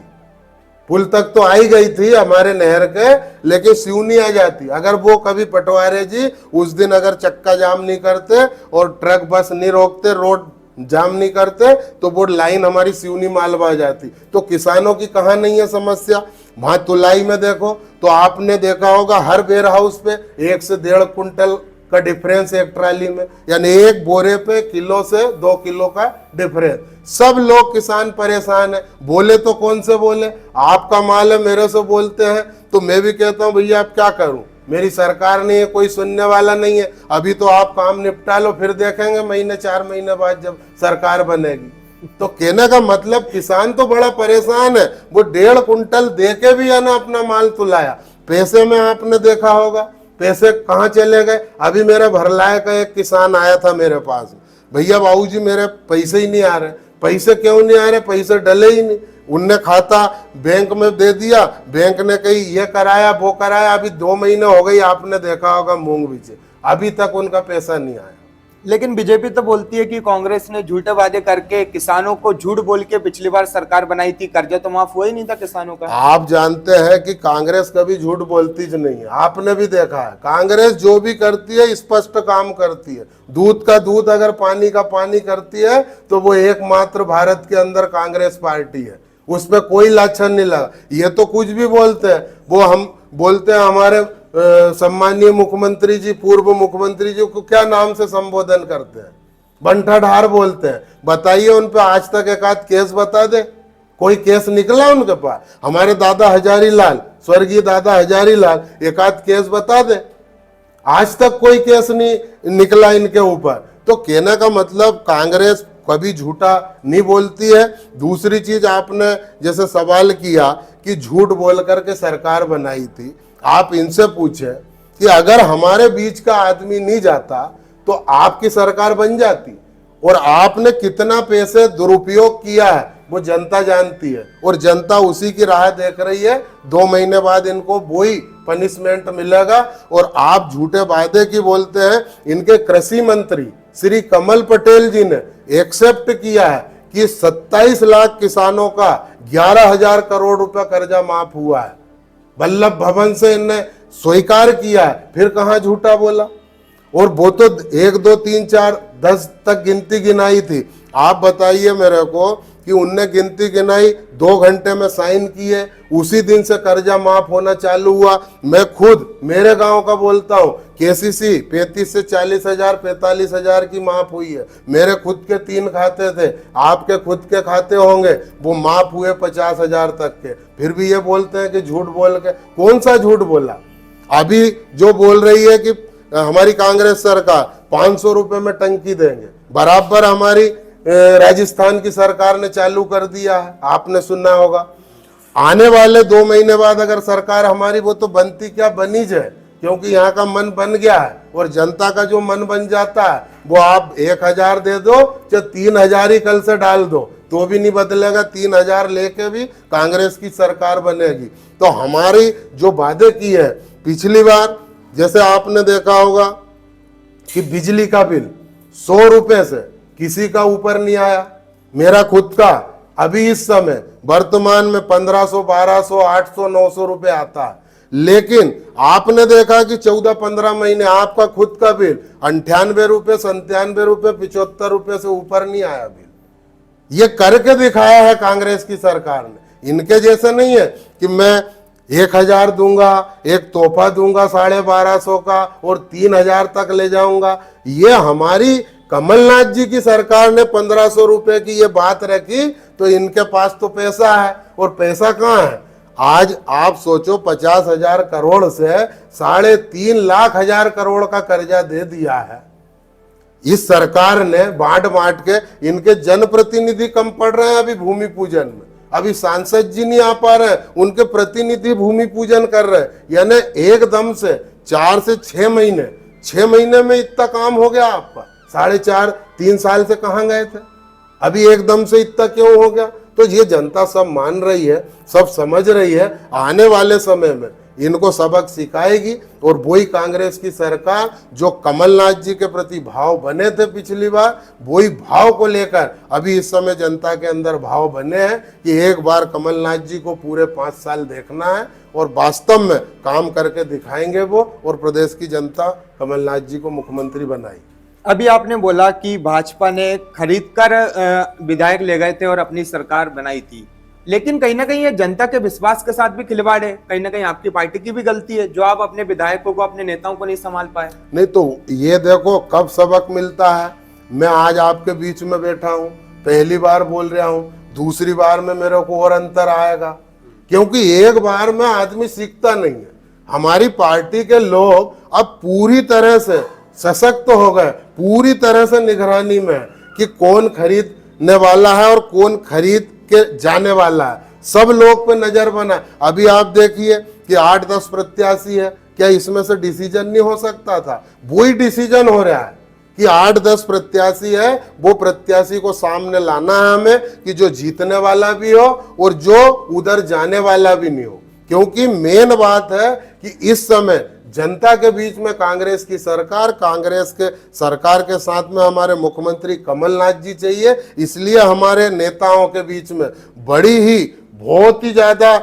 पुल तक तो आई गई थी हमारे नहर के, लेकिन सिवनी आ जाती। अगर वो कभी पटवारी जी उस दिन अगर चक्का जाम नहीं करते और ट्रक बस नहीं रोकते, रोड जाम नहीं करते, तो वो लाइन हमारी सिवनी मालवा आ जाती। तो किसानों की कहाँ नहीं है समस्या। वहां तुलाई में देखो तो आपने देखा होगा हर वेयर हाउस पे 1 से 1.5 कुंटल का डिफरेंस एक ट्राली में, यानी एक बोरे पे किलो से 2 किलो का डिफरेंस। सब लोग किसान परेशान है। बोले तो कौन से बोले, आपका माल है मेरे से बोलते हैं। तो मैं भी कहता हूँ भैया आप क्या करूं, मेरी सरकार नहीं है, कोई सुनने वाला नहीं है। अभी तो आप काम निपटा लो, फिर देखेंगे महीने 4 महीने बाद जब सरकार बनेगी। तो कहने का मतलब किसान तो बड़ा परेशान है। वो 1.5 कुंटल दे के भी है ना अपना माल तुलाया, पैसे में आपने देखा होगा पैसे कहाँ चले गए। अभी मेरे भरलाए का एक किसान आया था मेरे पास, भैया बाबूजी मेरे पैसे ही नहीं आ रहे। पैसे क्यों नहीं आ रहे? पैसे डले ही नहीं। उनने खाता बैंक में दे दिया, बैंक ने कही ये कराया वो कराया। अभी 2 महीने हो गई, आपने देखा होगा मूंग बीजे, अभी तक उनका पैसा नहीं आया। लेकिन बीजेपी तो बोलती है कि कांग्रेस ने झूठे वादे करके किसानों को झूठ बोल के पिछली बार सरकार बनाई थी, कर्जा तो माफ हुआ ही नहीं था किसानों का। आप जानते हैं कि कांग्रेस कभी झूठ बोलती ज नहीं है, आपने भी देखा है। कांग्रेस जो भी करती है स्पष्ट काम करती है। दूध का दूध अगर पानी का पानी करती है तो वो एकमात्र भारत के अंदर कांग्रेस पार्टी है, उसमें कोई लाछन नहीं लगा। ये तो कुछ भी बोलते हैं। वो हम बोलते हैं हमारे सम्मानीय मुख्यमंत्री जी, पूर्व मुख्यमंत्री जी को क्या नाम से संबोधन करते हैं? बंठाढार बोलते हैं। बताइए उन पे आज तक एक आध केस बता दे, कोई केस निकला उनके पास? हमारे दादा हजारी लाल, स्वर्गीय दादा हजारी लाल, एक आध केस बता दे। आज तक कोई केस नहीं निकला इनके ऊपर। तो कहने का मतलब कांग्रेस कभी झूठा नहीं बोलती है। दूसरी चीज आपने जैसे सवाल किया कि झूठ बोल करके सरकार बनाई थी, आप इनसे पूछे कि अगर हमारे बीच का आदमी नहीं जाता तो आपकी सरकार बन जाती। और आपने कितना पैसे दुरुपयोग किया है वो जनता जानती है, और जनता उसी की राह देख रही है। 2 महीने बाद इनको वही पनिशमेंट मिलेगा। और आप झूठे वादे की बोलते हैं। इनके कृषि मंत्री श्री कमल पटेल जी ने एक्सेप्ट किया है कि 27 लाख किसानों का 11,000 करोड़ रुपया कर्जा माफ हुआ है। वल्लभ भवन से इनने स्वीकार किया है, फिर कहां झूठा बोला। और वो तो 1 2 3 4 10 तक गिनती गिनाई थी। आप बताइए मेरे को कि उनने गिनती गिनाई, 2 घंटे में साइन किए, उसी दिन से कर्जा माफ होना चालू हुआ। मैं खुद मेरे गांव का बोलता हूं, केसीसी 35 से 40 हजार 45 हजार की माफ हुई है। मेरे खुद के 3 खाते थे, आपके खुद के खाते होंगे, वो माफ हुए 50 हजार तक के। फिर भी ये बोलते हैं कि झूठ बोल के। कौन सा झूठ बोला? अभी जो बोल रही है कि हमारी कांग्रेस सरकार 500 रुपए में टंकी देंगे, बराबर हमारी राजस्थान की सरकार ने चालू कर दिया है, आपने सुना होगा। आने वाले 2 महीने बाद अगर सरकार हमारी, वो तो बनती क्या बनी जाए, क्योंकि यहाँ का मन बन गया है। और जनता का जो मन बन जाता है वो आप 1,000 दे दो चाहे 3,000 ही कल से डाल दो तो भी नहीं बदलेगा। 3,000 लेके भी कांग्रेस की सरकार बनेगी। तो हमारी जो वादे की है पिछली बार, जैसे आपने देखा होगा कि बिजली का बिल 100 रुपए से किसी का ऊपर नहीं आया। मेरा खुद का अभी इस समय वर्तमान में 1500 1200 800 900 रुपए आता है। लेकिन आपने देखा कि 14-15 महीने आपका खुद का बिल 98 रुपए 97 रुपए 75 रुपए से ऊपर नहीं आया बिल। ये करके दिखाया है कांग्रेस की सरकार ने। इनके जैसे नहीं है कि मैं 1,000 दूंगा, एक तोहफा दूंगा 1250 का और 3,000 तक ले जाऊंगा। ये हमारी कमलनाथ जी की सरकार ने 1,500 रुपए की ये बात रखी, तो इनके पास तो पैसा है। और पैसा कहाँ है? आज आप सोचो 50,000 करोड़ से 3.5 लाख हजार करोड़ का कर्जा दे दिया है इस सरकार ने बांट बांट के। इनके जनप्रतिनिधि कम पड़ रहे हैं अभी भूमि पूजन में। अभी सांसद जी नहीं आ पा रहे, उनके प्रतिनिधि भूमि पूजन कर रहे। यानी एकदम से 4 से 6 महीने, 6 महीने में इतना काम हो गया आपका। 4.5-3 साल से कहां गए थे, अभी एकदम से इतना क्यों हो गया? तो ये जनता सब मान रही है, सब समझ रही है। आने वाले समय में इनको सबक सिखाएगी। और वही कांग्रेस की सरकार जो कमलनाथ जी के प्रति भाव बने थे पिछली बार, वही भाव को लेकर अभी इस समय जनता के अंदर भाव बने हैं कि एक बार कमलनाथ जी को पूरे 5 साल देखना है और वास्तव में काम करके दिखाएंगे वो, और प्रदेश की जनता कमलनाथ जी को मुख्यमंत्री बनाई। अभी आपने बोला कि भाजपा ने खरीदकर विधायक ले गए थे और अपनी सरकार बनाई थी, लेकिन कहीं ना कहीं ये जनता के विश्वास के साथ भी खिलवाड़ है। कहीं ना कहीं आपकी पार्टी की भी गलती है जो आप अपने विधायकों को, अपने नेताओं को नहीं संभाल पाए। नहीं तो ये देखो कब सबक मिलता है। मैं आज आपके बीच में बैठा हूँ, पहली बार बोल रहा हूँ, दूसरी बार में मेरे को और अंतर आएगा, क्योंकि एक बार में आदमी सीखता नहीं है। हमारी पार्टी के लोग अब पूरी तरह से सशक्त हो गए, पूरी तरह से निगरानी में है कि कौन खरीदने वाला है और कौन खरीद के जाने वाला है। सब लोग पे नजर बना। अभी आप देखिए कि 8-10 प्रत्याशी है, क्या इसमें से डिसीजन नहीं हो सकता था? वही डिसीजन हो रहा है कि 8-10 प्रत्याशी है, वो प्रत्याशी को सामने लाना है हमें कि जो जीतने वाला भी हो और जो उधर जाने वाला भी नहीं हो। क्योंकि मेन बात है कि इस समय जनता के बीच में कांग्रेस की सरकार, कांग्रेस के सरकार के साथ में हमारे मुख्यमंत्री कमलनाथ जी चाहिए। इसलिए हमारे नेताओं के बीच में बड़ी ही बहुत ही ज्यादा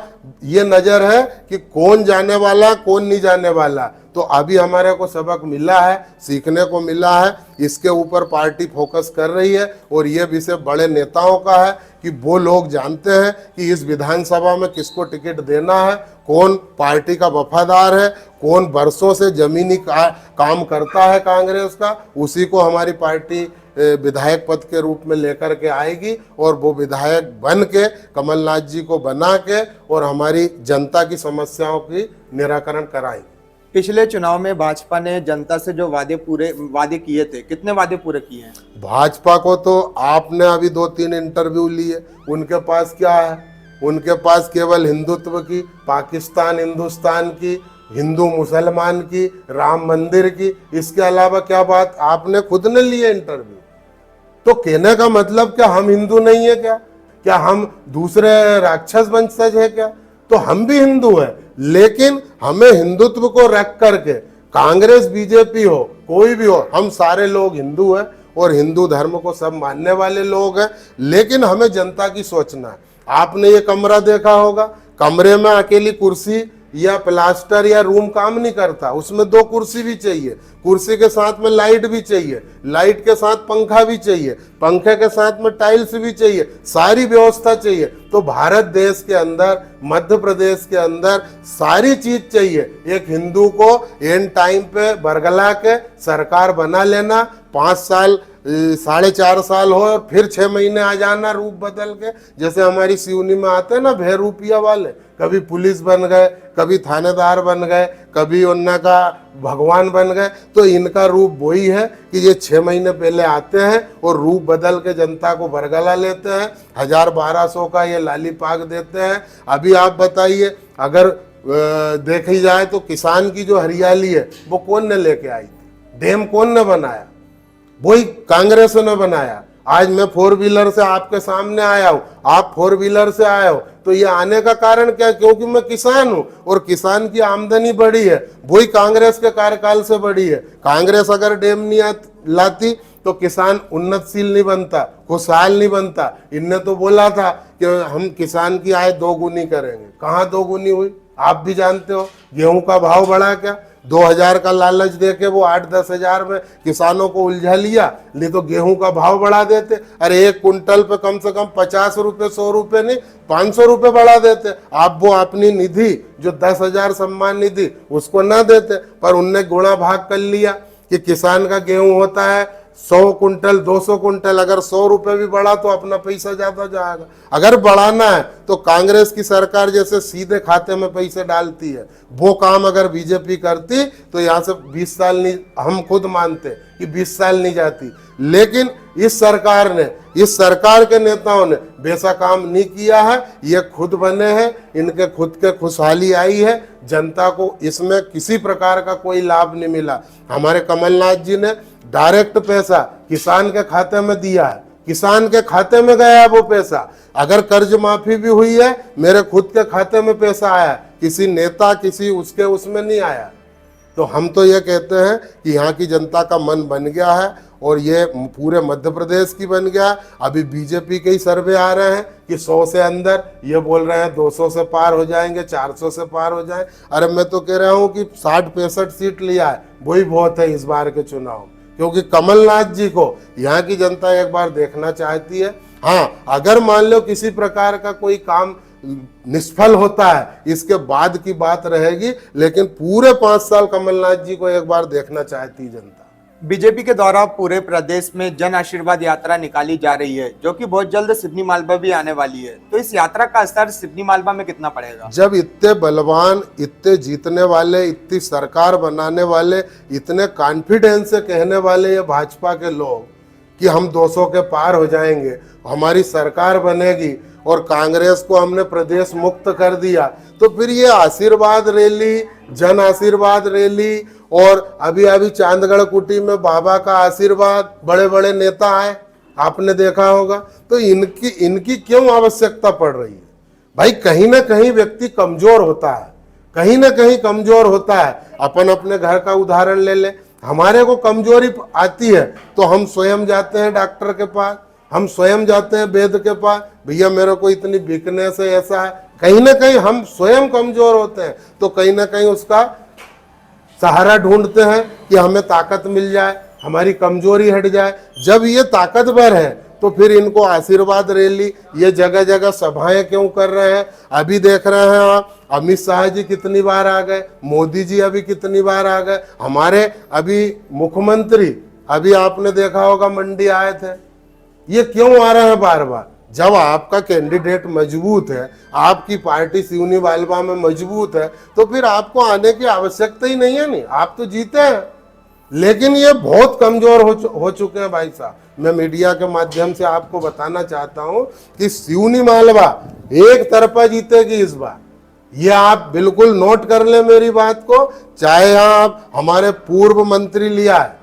ये नजर है कि कौन जाने वाला कौन नहीं जाने वाला। तो अभी हमारे को सबक मिला है, सीखने को मिला है, इसके ऊपर पार्टी फोकस कर रही है। और ये विषय बड़े नेताओं का है कि वो लोग जानते हैं कि इस विधानसभा में किसको टिकट देना है, कौन पार्टी का वफादार है, कौन वर्षों से जमीनी काम करता है कांग्रेस का, उसी को हमारी पार्टी विधायक पद के रूप में लेकर के आएगी। और वो विधायक बन के कमलनाथ जी को बना के और हमारी जनता की समस्याओं की निराकरण कराएंगे। पिछले चुनाव में भाजपा ने जनता से जो वादे किए थे, कितने वादे पूरे किए हैं? भाजपा को तो आपने अभी 2-3 इंटरव्यू लिए, उनके पास क्या है? उनके पास केवल हिंदुत्व की, पाकिस्तान हिंदुस्तान की, हिंदू मुसलमान की, राम मंदिर की, इसके अलावा क्या बात? आपने खुद ने लिए इंटरव्यू। तो कहने का मतलब क्या हम हिंदू नहीं है क्या? क्या हम दूसरे राक्षस वंशज है क्या? तो हम भी हिंदू हैं, लेकिन हमें हिंदुत्व को रख करके, कांग्रेस बीजेपी हो कोई भी हो, हम सारे लोग हिंदू हैं और हिंदू धर्म को सब मानने वाले लोग हैं। लेकिन हमें जनता की सोचना है। आपने ये कमरा देखा होगा, कमरे में अकेली कुर्सी या प्लास्टर या रूम काम नहीं करता, उसमें 2 कुर्सी भी चाहिए, कुर्सी के साथ में लाइट भी चाहिए, लाइट के साथ पंखा भी चाहिए, पंखे के साथ में टाइल्स भी चाहिए, सारी व्यवस्था चाहिए। तो भारत देश के अंदर, मध्य प्रदेश के अंदर सारी चीज चाहिए। एक हिंदू को एंड टाइम पे बरगला के सरकार बना लेना, 5 साल 4.5 साल हो और फिर 6 महीने आ जाना रूप बदल के, जैसे हमारी सिवनी में आते हैं ना बहरूपिया वाले, कभी पुलिस बन गए, कभी थानेदार बन गए, कभी उन्ना का भगवान बन गए। तो इनका रूप वही है कि ये 6 महीने पहले आते हैं और रूप बदल के जनता को बरगला लेते हैं, 1000-1200 का ये लाली पाक देते हैं। अभी आप बताइए, अगर देखी जाए तो किसान की जो हरियाली है वो कौन ने लेके आई थी? डैम कौन ने बनाया? वही कांग्रेस ने बनाया। आज मैं 4 व्हीलर से आपके सामने आया हूं, आप 4 व्हीलर से आए हो, तो ये आने का कारण क्या? क्योंकि मैं किसान हूं और किसान की आमदनी बढ़ी है, वही कांग्रेस के कार्यकाल से बढ़ी है। कांग्रेस अगर डैम नहीं लाती तो किसान उन्नतशील नहीं बनता, खुशहाल नहीं बनता। इनने तो बोला था कि हम किसान की आय 2 गुनी करेंगे, कहाँ 2 गुनी हुई? आप भी जानते हो। गेहूं का भाव बढ़ा क्या? 2000 का लालच देके वो 8-10 हजार में किसानों को उलझा लिया, नहीं तो गेहूं का भाव बढ़ा देते। अरे 1 कुंटल पे कम से कम 50 रुपए, 100 रुपए नहीं, 500 रुपए बढ़ा देते। आप वो अपनी निधि जो 10,000 सम्मान निधि उसको ना देते, पर उनने गुणा भाग कर लिया कि किसान का गेहूं होता है 100 कुंटल, 200 कुंटल, अगर 100 रुपए भी बढ़ा तो अपना पैसा ज्यादा जाएगा। अगर बढ़ाना है तो कांग्रेस की सरकार जैसे सीधे खाते में पैसे डालती है, वो काम अगर बीजेपी करती तो यहाँ से 20 साल नहीं, हम खुद मानते कि 20 साल नहीं जाती। लेकिन इस सरकार ने, इस सरकार के नेताओं ने वैसा काम नहीं किया है। ये खुद बने हैं, इनके खुद के खुशहाली आई है, जनता को इसमें किसी प्रकार का कोई लाभ नहीं मिला। हमारे कमलनाथ जी ने डायरेक्ट पैसा किसान के खाते में दिया है, किसान के खाते में गया है वो पैसा। अगर कर्ज माफी भी हुई है, मेरे खुद के खाते में पैसा आया, किसी नेता किसी उसके उसमें नहीं आया। तो हम तो ये कहते हैं कि यहाँ की जनता का मन बन गया है और ये पूरे मध्य प्रदेश की बन गया। अभी बीजेपी के ही सर्वे आ रहे हैं कि 100 से अंदर, ये बोल रहे हैं 200 से पार हो जाएंगे, 400 से पार हो जाए। अरे मैं तो कह रहा हूँ कि 60-65 सीट लिया है, वही बहुत है इस बार के चुनाव, क्योंकि कमलनाथ जी को यहाँ की जनता एक बार देखना चाहती है। हाँ, अगर मान लो किसी प्रकार का कोई काम निष्फल होता है, इसके बाद की बात रहेगी, लेकिन पूरे 5 साल कमलनाथ जी को एक बार देखना चाहती है जनता। बीजेपी के द्वारा पूरे प्रदेश में जन आशीर्वाद यात्रा निकाली जा रही है, जो कि बहुत जल्द सिवनी मालवा भी आने वाली है। तो इस यात्रा का असर सिवनी मालवा में कितना पड़ेगा? जब इतने बलवान, इतने जीतने वाले, इतनी सरकार बनाने वाले, इतने कॉन्फिडेंस से कहने वाले ये भाजपा के लोग कि हम 200 के पार हो जाएंगे, हमारी सरकार बनेगी और कांग्रेस को हमने प्रदेश मुक्त कर दिया, तो फिर ये आशीर्वाद रैली, जन आशीर्वाद रैली, और अभी अभी चांदगढ़ कुटी में बाबा का आशीर्वाद, बड़े बड़े नेता आए, आपने देखा होगा। तो इनकी क्यों आवश्यकता पड़ रही है? भाई कहीं ना कहीं व्यक्ति कमजोर होता है, कहीं ना कहीं कमजोर होता है। अपन अपने घर का उदाहरण ले ले, हमारे को कमजोरी आती है तो हम स्वयं जाते हैं डॉक्टर के पास, हम स्वयं जाते हैं वैद्य के पास, भैया मेरे को इतनी वीकनेस है, ऐसा है। कहीं ना कहीं हम स्वयं कमजोर होते हैं, तो कहीं ना कहीं उसका सहारा ढूंढते हैं कि हमें ताकत मिल जाए, हमारी कमजोरी हट जाए। जब ये ताकतवर है तो फिर इनको आशीर्वाद रैली, ये जगह जगह सभाएं क्यों कर रहे हैं? अभी देख रहे हैं आप, अमित शाह जी कितनी बार आ गए, मोदी जी अभी कितनी बार आ गए, हमारे अभी मुख्यमंत्री, अभी आपने देखा होगा मंडी आए थे। ये क्यों आ रहे हैं बार बार? जब आपका कैंडिडेट मजबूत है, आपकी पार्टी सिवनी मालवा में मजबूत है, तो फिर आपको आने की आवश्यकता ही नहीं है। नहीं, आप तो जीते हैं। लेकिन ये बहुत कमजोर हो चुके हैं भाई साहब। मैं मीडिया के माध्यम से आपको बताना चाहता हूं कि सिवनी मालवा एक तरफा जीतेगी इस बार। ये आप बिल्कुल नोट कर ले मेरी बात को। चाहे आप हमारे पूर्व मंत्री लिया है,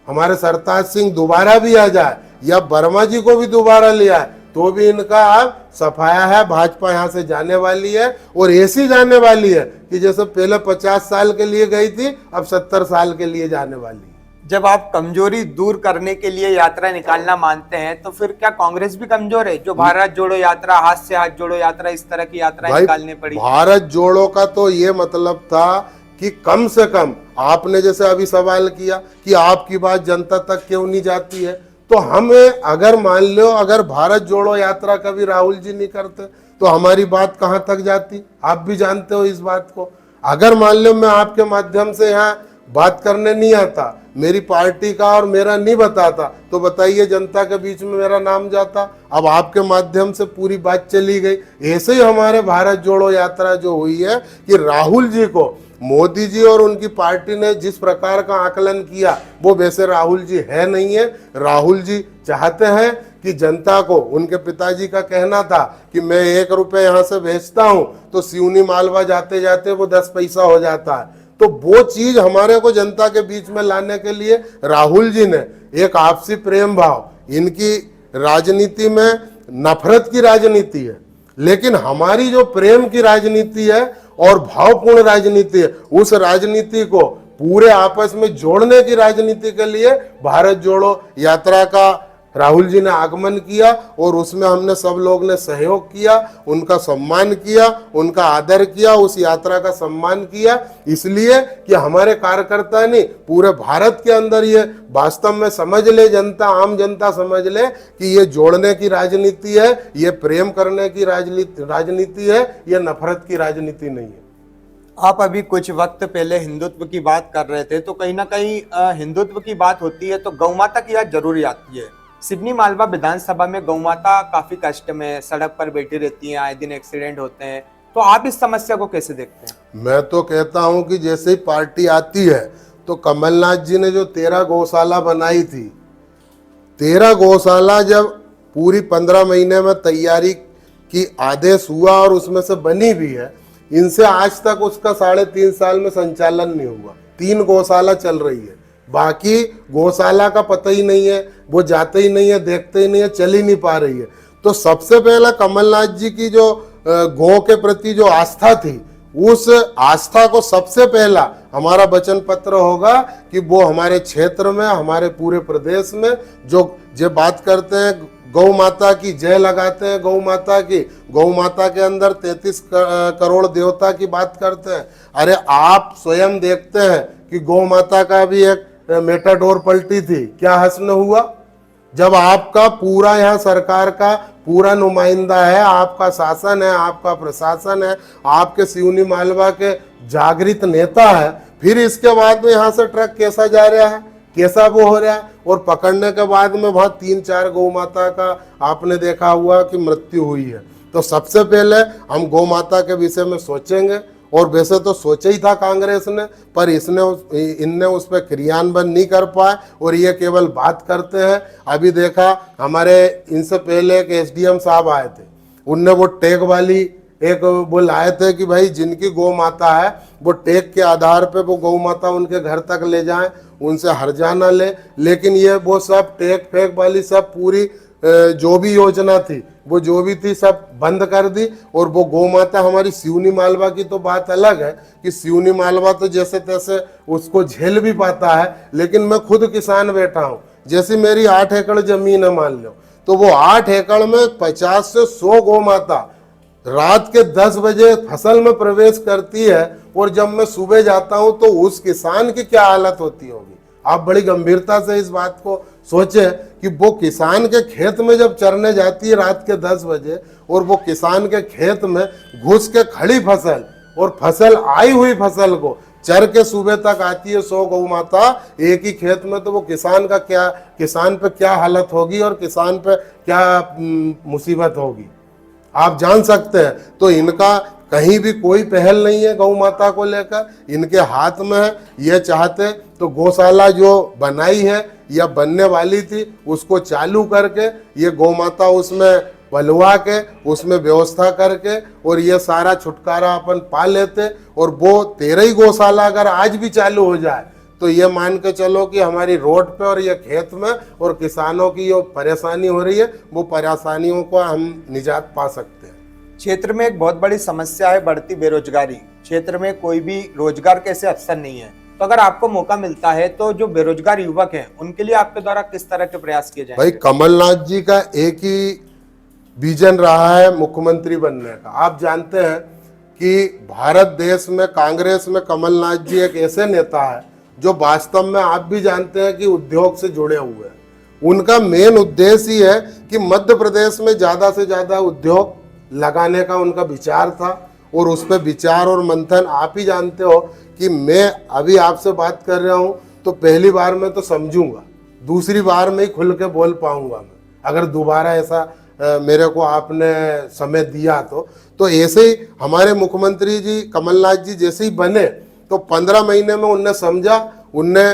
हमारे सरताज सिंह दोबारा भी आ जाए, या वर्मा जी को भी दोबारा लिया है, तो भी इनका आप सफाया है। भाजपा यहाँ से जाने वाली है, और ऐसी जाने वाली है कि जैसे पहले 50 साल के लिए गई थी, अब 70 साल के लिए जाने वाली है। जब आप कमजोरी दूर करने के लिए यात्रा निकालना मानते हैं, तो फिर क्या कांग्रेस भी कमजोर है? जो भारत जोड़ो यात्रा, हाथ से हाथ जोड़ो यात्रा, इस तरह की यात्रा निकालनी पड़ी। भारत जोड़ो का तो ये मतलब था कि कम से कम, आपने जैसे अभी सवाल किया कि आपकी बात जनता तक क्यों नहीं जाती है, तो हमें अगर मान लो अगर भारत जोड़ो यात्रा कभी राहुल जी नहीं करते तो हमारी बात कहां तक जाती? आप भी जानते हो इस बात को। अगर मान लो मैं आपके माध्यम से यहाँ बात करने नहीं आता, मेरी पार्टी का और मेरा नहीं बताता, तो बताइए जनता के बीच में मेरा नाम जाता। अब आपके माध्यम से पूरी बात चली गई। ऐसे ही हमारे भारत जोड़ो यात्रा जो हुई है कि राहुल जी को मोदी जी और उनकी पार्टी ने जिस प्रकार का आकलन किया, वो वैसे राहुल जी है नहीं है। राहुल जी चाहते हैं कि जनता को, उनके पिताजी का कहना था कि मैं 1 रुपए यहाँ से भेजता हूं तो सिवनी मालवा जाते जाते वो 10 पैसा हो जाता है। तो वो चीज हमारे को जनता के बीच में लाने के लिए राहुल जी ने एक आपसी प्रेम भाव, इनकी राजनीति में नफरत की राजनीति है, लेकिन हमारी जो प्रेम की राजनीति है और भावपूर्ण राजनीति है, उस राजनीति को पूरे आपस में जोड़ने की राजनीति के लिए भारत जोड़ो यात्रा का राहुल जी ने आगमन किया, और उसमें हमने सब लोग ने सहयोग किया, उनका सम्मान किया, उनका आदर किया, उस यात्रा का सम्मान किया, इसलिए कि हमारे कार्यकर्ता नहीं, पूरे भारत के अंदर ये वास्तव में समझ ले जनता, आम जनता समझ ले कि ये जोड़ने की राजनीति है, ये प्रेम करने की राजनीति है, ये नफरत की राजनीति नहीं है। आप अभी कुछ वक्त पहले हिंदुत्व की बात कर रहे थे, तो कहीं ना कहीं हिंदुत्व की बात होती है तो गौ माता की याद जरूर आती है। सिवनी मालवा विधानसभा में गौ माता काफी कष्ट में सड़क पर बैठी रहती हैं, आए दिन एक्सीडेंट होते हैं, तो आप इस समस्या को कैसे देखते हैं? मैं तो कहता हूं कि जैसे ही पार्टी आती है तो कमलनाथ जी ने जो 13 गौशाला बनाई थी, 13 गौशाला जब पूरी 15 महीने में तैयारी की आदेश हुआ और उसमें से बनी भी है, इनसे आज तक उसका 3.5 साल में संचालन नहीं हुआ। 3 गौशाला चल रही है, बाकी गौशाला का पता ही नहीं है, वो जाते ही नहीं है, देखते ही नहीं है, चल ही नहीं पा रही है। तो सबसे पहला कमलनाथ जी की जो गौ के प्रति जो आस्था थी, उस आस्था को सबसे पहला हमारा वचन पत्र होगा कि वो हमारे क्षेत्र में, हमारे पूरे प्रदेश में जो बात करते हैं गौ माता की जय लगाते हैं, गौ माता के अंदर 33 करोड़ देवता की बात करते हैं। अरे आप स्वयं देखते हैं कि गौ माता का भी एक मेटाडोर पलटी थी, क्या हस्न हुआ? जब आपका पूरा यहाँ सरकार का पूरा नुमाइंदा है, आपका शासन है, आपका प्रशासन है, आपके सिवनी मालवा के जागृत नेता है, फिर इसके बाद में यहाँ से ट्रक कैसा जा रहा है, कैसा वो हो रहा है? और पकड़ने के बाद में वहां 3-4 गौ माता का आपने देखा हुआ कि मृत्यु हुई है। तो सबसे पहले हम गौ माता के विषय में सोचेंगे, और वैसे तो सोचा ही था कांग्रेस ने, पर इनने उस पर क्रियान्वयन नहीं कर पाए और ये केवल बात करते हैं। अभी देखा हमारे इनसे पहले एक एसडीएम साहब आए थे, उनने वो टैग वाली एक वो लाए थे कि भाई जिनकी गौ माता है वो टैग के आधार पे वो गौ माता उनके घर तक ले जाएं, उनसे हर्जाना ले। लेकिन ये वो सब टैग फेक वाली सब पूरी जो भी योजना थी, वो जो भी थी सब बंद कर दी। और वो गौ माता हमारी सिवनी मालवा की तो बात अलग है कि सिवनी मालवा तो जैसे तैसे उसको झेल भी पाता है, लेकिन मैं खुद किसान बैठा हूँ, जैसे मेरी 8 एकड़ जमीन है मान लो, तो वो 8 एकड़ में 50 से 100 गौ माता रात के 10 बजे फसल में प्रवेश करती है, और जब मैं सुबह जाता हूं तो उस किसान की क्या हालत होती होगी। आप बड़ी गंभीरता से इस बात को सोचे कि वो किसान के खेत में जब चरने जाती है रात के 10 बजे, और वो किसान के खेत में घुस के खड़ी फसल और फसल आई हुई फसल को चर के सूबे तक आती है 100 गौ माता एक ही खेत में, तो वो किसान पे क्या हालत होगी और किसान पे क्या मुसीबत होगी आप जान सकते हैं। तो इनका कहीं भी कोई पहल नहीं है गौ माता को लेकर, इनके हाथ में है। ये चाहते तो गौशाला जो बनाई है या बनने वाली थी उसको चालू करके ये गौ माता उसमें पलवा के उसमें व्यवस्था करके और ये सारा छुटकारा अपन पा लेते। और वो 13 ही गौशाला अगर आज भी चालू हो जाए तो ये मान के चलो कि हमारी रोड पे और ये खेत में और किसानों की जो परेशानी हो रही है वो परेशानियों को हम निजात पा सकते हैं। क्षेत्र में एक बहुत बड़ी समस्या है बढ़ती बेरोजगारी। क्षेत्र में कोई भी रोजगार के ऐसे अवसर नहीं है, तो अगर आपको मौका मिलता है तो जो बेरोजगार युवक हैं उनके लिए आपके द्वारा किस तरह के प्रयास किए जाएंगे? भाई कमलनाथ जी का एक ही विजन रहा है मुख्यमंत्री बनने का। आप जानते हैं कि भारत देश में कांग्रेस में कमलनाथ जी एक ऐसे नेता है जो वास्तव में आप भी जानते हैं कि उद्योग से जुड़े हुए हैं। उनका मेन उद्देश्य ही है कि मध्य प्रदेश में ज़्यादा से ज़्यादा उद्योग लगाने का उनका विचार था और उस पर विचार और मंथन आप ही जानते हो कि मैं अभी आपसे बात कर रहा हूँ तो पहली बार में तो समझूंगा, दूसरी बार में ही खुल के बोल पाऊंगा मैं, अगर दोबारा ऐसा मेरे को आपने समय दिया तो ऐसे ही हमारे मुख्यमंत्री जी कमलनाथ जी जैसे ही बने तो 15 महीने में उनने समझा, उनने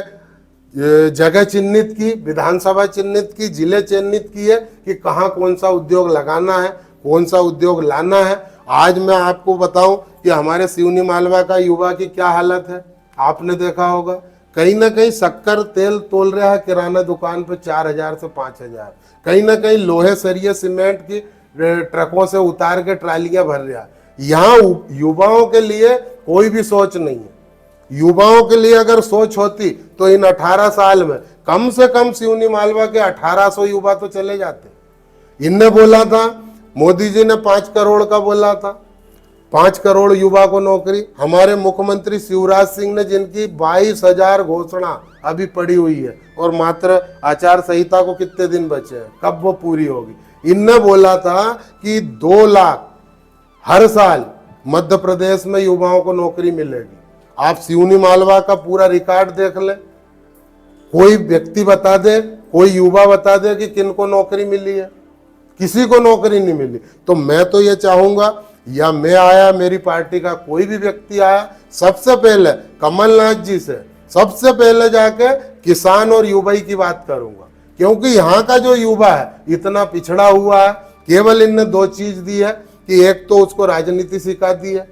जगह चिन्हित की, विधानसभा चिन्हित की, जिले चिन्हित किए कि कहाँ कौन सा उद्योग लगाना है, कौन सा उद्योग लाना है। आज मैं आपको बताऊं कि हमारे सिवनी मालवा का युवा की क्या हालत है, आपने देखा होगा कहीं ना कहीं शक्कर तेल तोल रहा है किराना दुकान पे 4000 से 5000, कहीं ना कहीं लोहे सरिये सीमेंट की ट्रकों से उतार के ट्रालियां भर रहा है। यहाँ युवाओं के लिए कोई भी सोच नहीं है। युवाओं के लिए अगर सोच होती तो इन 18 साल में कम से कम सिवनी मालवा के 1800 युवा तो चले जाते। इनने बोला था, मोदी जी ने 5 करोड़ का बोला था, 5 करोड़ युवा को नौकरी। हमारे मुख्यमंत्री शिवराज सिंह ने जिनकी 22,000 घोषणा अभी पड़ी हुई है और मात्र आचार संहिता को कितने दिन बचे हैं, कब वो पूरी होगी। इनने बोला था कि 2 लाख हर साल मध्य प्रदेश में युवाओं को नौकरी मिलेगी। आप सिवनी मालवा का पूरा रिकॉर्ड देख ले, कोई व्यक्ति बता दे, कोई युवा बता दे कि किनको नौकरी मिली है, किसी को नौकरी नहीं मिली। तो मैं तो ये चाहूंगा, या मैं आया, मेरी पार्टी का कोई भी व्यक्ति आया, सबसे पहले कमलनाथ जी से सबसे पहले जाके किसान और युवा की बात करूंगा, क्योंकि यहाँ का जो युवा है इतना पिछड़ा हुआ है। केवल इनने 2 चीज दी है कि एक तो उसको राजनीति सिखा दी है,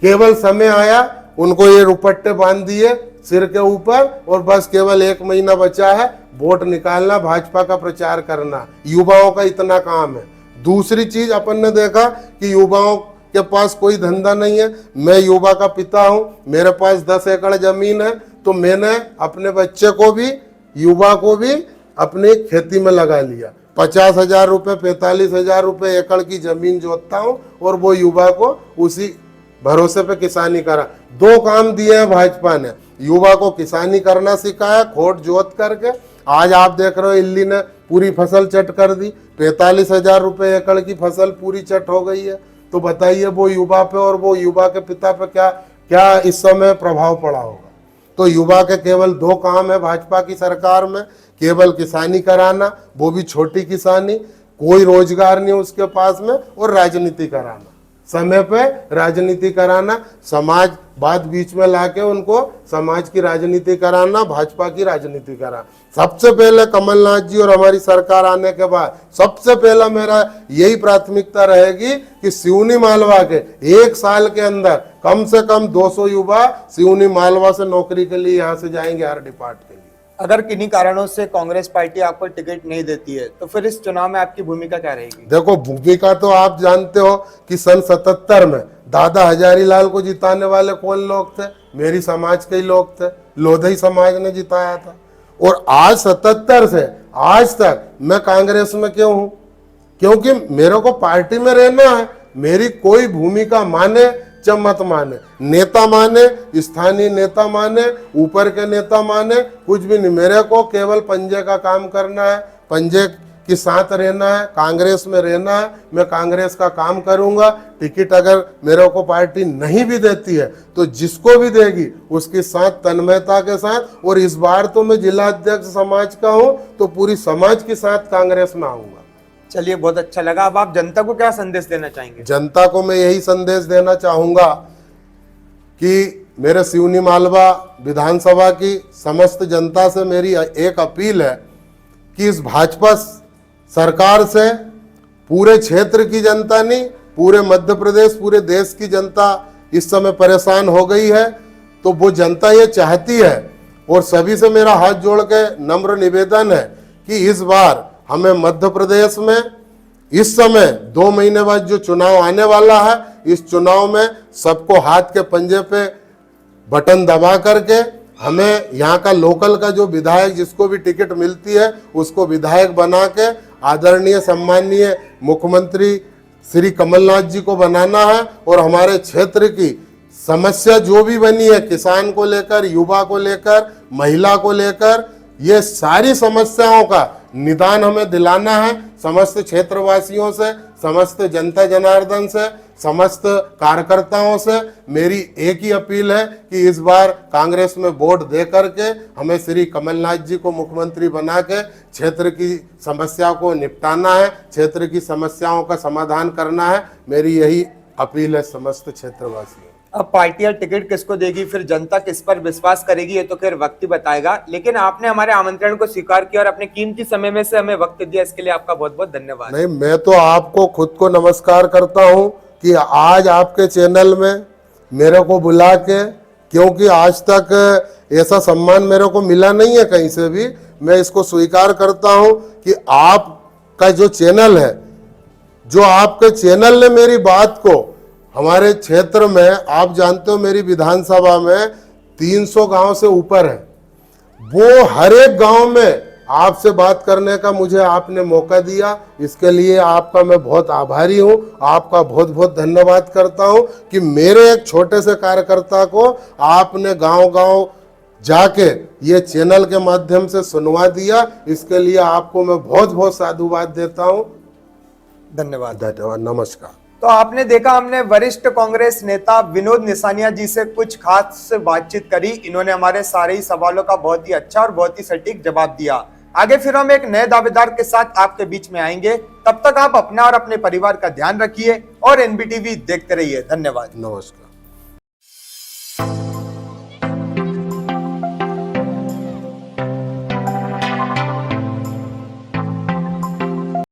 केवल समय आया उनको ये रुपट्टे बांध दिए सिर के ऊपर और बस केवल 1 महीना बचा है, वोट निकालना, भाजपा का प्रचार करना, युवाओं का इतना काम है। दूसरी चीज अपन ने देखा कि युवाओं के पास कोई धंधा नहीं है। मैं युवा का पिता हूं, मेरे पास 10 एकड़ जमीन है, तो मैंने अपने बच्चे को भी, युवा को भी अपनी खेती में लगा लिया। 50,000 रुपये, 45,000 रुपये एकड़ की जमीन जोतता हूं और वो युवा को उसी भरोसे पे किसानी करा। 2 काम दिए हैं भाजपा ने, युवा को किसानी करना सिखाया खोट जोत करके। आज आप देख रहे हो इल्ली ने पूरी फसल चट कर दी, 45,000 रुपये एकड़ की फसल पूरी चट हो गई है। तो बताइए वो युवा पे और वो युवा के पिता पे क्या क्या इस समय प्रभाव पड़ा होगा। तो युवा के केवल 2 काम है भाजपा की सरकार में, केवल किसानी कराना, वो भी छोटी किसानी, कोई रोजगार नहीं उसके पास में, और राजनीति कराना, समय पे राजनीति कराना, समाज बात बीच में लाके उनको समाज की राजनीति कराना, भाजपा की राजनीति कराना। सबसे पहले कमलनाथ जी और हमारी सरकार आने के बाद सबसे पहला मेरा यही प्राथमिकता रहेगी कि सिवनी मालवा के 1 साल के अंदर कम से कम 200 युवा सिवनी मालवा से नौकरी के लिए यहाँ से जाएंगे हर डिपार्ट के लिए। अगर किन्हीं कारणों से कांग्रेस पार्टी आपको टिकट नहीं देती है तो फिर इस चुनाव में आपकी भूमिका क्या रहेगी? देखो, भूमिका तो आप जानते हो कि सन 77 में दादा हजारीलाल को जिताने वाले कौन लोग थे? मेरी समाज के ही लोग थे, लोधई समाज ने जिताया था। और आज 77 से आज तक मैं कांग्रेस में क्यों हूं? क्योंकि मेरे को पार्टी में रहना है। मेरी कोई भूमिका माने चाहे मत माने, नेता माने, स्थानीय नेता माने, ऊपर के नेता माने, कुछ भी नहीं, मेरे को केवल पंजे का काम करना है। पंजे कि साथ रहना है, कांग्रेस में रहना है, मैं कांग्रेस का काम करूंगा। टिकट अगर मेरे को पार्टी नहीं भी देती है तो जिसको भी देगी उसके साथ तन्मयता के साथ, और इस बार तो मैं जिला अध्यक्ष समाज का हूं तो पूरी समाज के साथ कांग्रेस में आऊंगा। चलिए, बहुत अच्छा लगा। अब आप जनता को क्या संदेश देना चाहेंगे? जनता को मैं यही संदेश देना चाहूंगा कि मेरे सिवनी मालवा विधानसभा की समस्त जनता से मेरी एक अपील है कि इस भाजपा सरकार से पूरे क्षेत्र की जनता नहीं, पूरे मध्य प्रदेश, पूरे देश की जनता इस समय परेशान हो गई है। तो वो जनता ये चाहती है, और सभी से मेरा हाथ जोड़ के नम्र निवेदन है कि इस बार हमें मध्य प्रदेश में इस समय 2 महीने बाद जो चुनाव आने वाला है, इस चुनाव में सबको हाथ के पंजे पे बटन दबा करके हमें यहाँ का लोकल का जो विधायक जिसको भी टिकट मिलती है उसको विधायक बना के आदरणीय सम्माननीय मुख्यमंत्री श्री कमलनाथ जी को बनाना है। और हमारे क्षेत्र की समस्या जो भी बनी है, किसान को लेकर, युवा को लेकर, महिला को लेकर, ये सारी समस्याओं का निदान हमें दिलाना है। समस्त क्षेत्रवासियों से, समस्त जनता जनार्दन से, समस्त कार्यकर्ताओं से मेरी एक ही अपील है कि इस बार कांग्रेस में वोट दे करके हमें श्री कमलनाथ जी को मुख्यमंत्री बना के क्षेत्र की समस्या को निपटाना है, क्षेत्र की समस्याओं का समाधान करना है। मेरी यही अपील है समस्त क्षेत्रवासियों। अब पार्टियां टिकट किसको देगी, फिर जनता किस पर विश्वास करेगी, ये तो फिर वक्त ही बताएगा। लेकिन आपने हमारे आमंत्रण को स्वीकार किया और अपने कीमती समय में से हमें वक्त दिया, इसके लिए आपका बहुत बहुत धन्यवाद। नहीं, मैं तो आपको खुद को नमस्कार करता हूं कि आज आपके चैनल में मेरे को बुला के, क्योंकि आज तक ऐसा सम्मान मेरे को मिला नहीं है कहीं से भी। मैं इसको स्वीकार करता हूं कि आपका जो चैनल है, जो आपके चैनल ने मेरी बात को हमारे क्षेत्र में, आप जानते हो मेरी विधानसभा में 300 गांव से ऊपर है, वो हर एक गांव में आपसे बात करने का मुझे आपने मौका दिया। इसके लिए आपका मैं बहुत आभारी हूं, आपका बहुत बहुत धन्यवाद करता हूं कि मेरे एक छोटे से कार्यकर्ता को आपने गांव-गांव जाके ये चैनल के माध्यम से सुनवा दिया। इसके लिए आपको मैं बहुत बहुत साधुवाद देता हूं। धन्यवाद। नमस्कार। तो आपने देखा, हमने वरिष्ठ कांग्रेस नेता विनोद निशानिया जी से कुछ खास बातचीत करी। इन्होंने हमारे सारे ही सवालों का बहुत ही अच्छा और बहुत ही सटीक जवाब दिया। आगे फिर हम एक नए दावेदार के साथ आपके बीच में आएंगे। तब तक आप अपना और अपने परिवार का ध्यान रखिए और एनबीटीवी देखते रहिए। धन्यवाद। नमस्कार।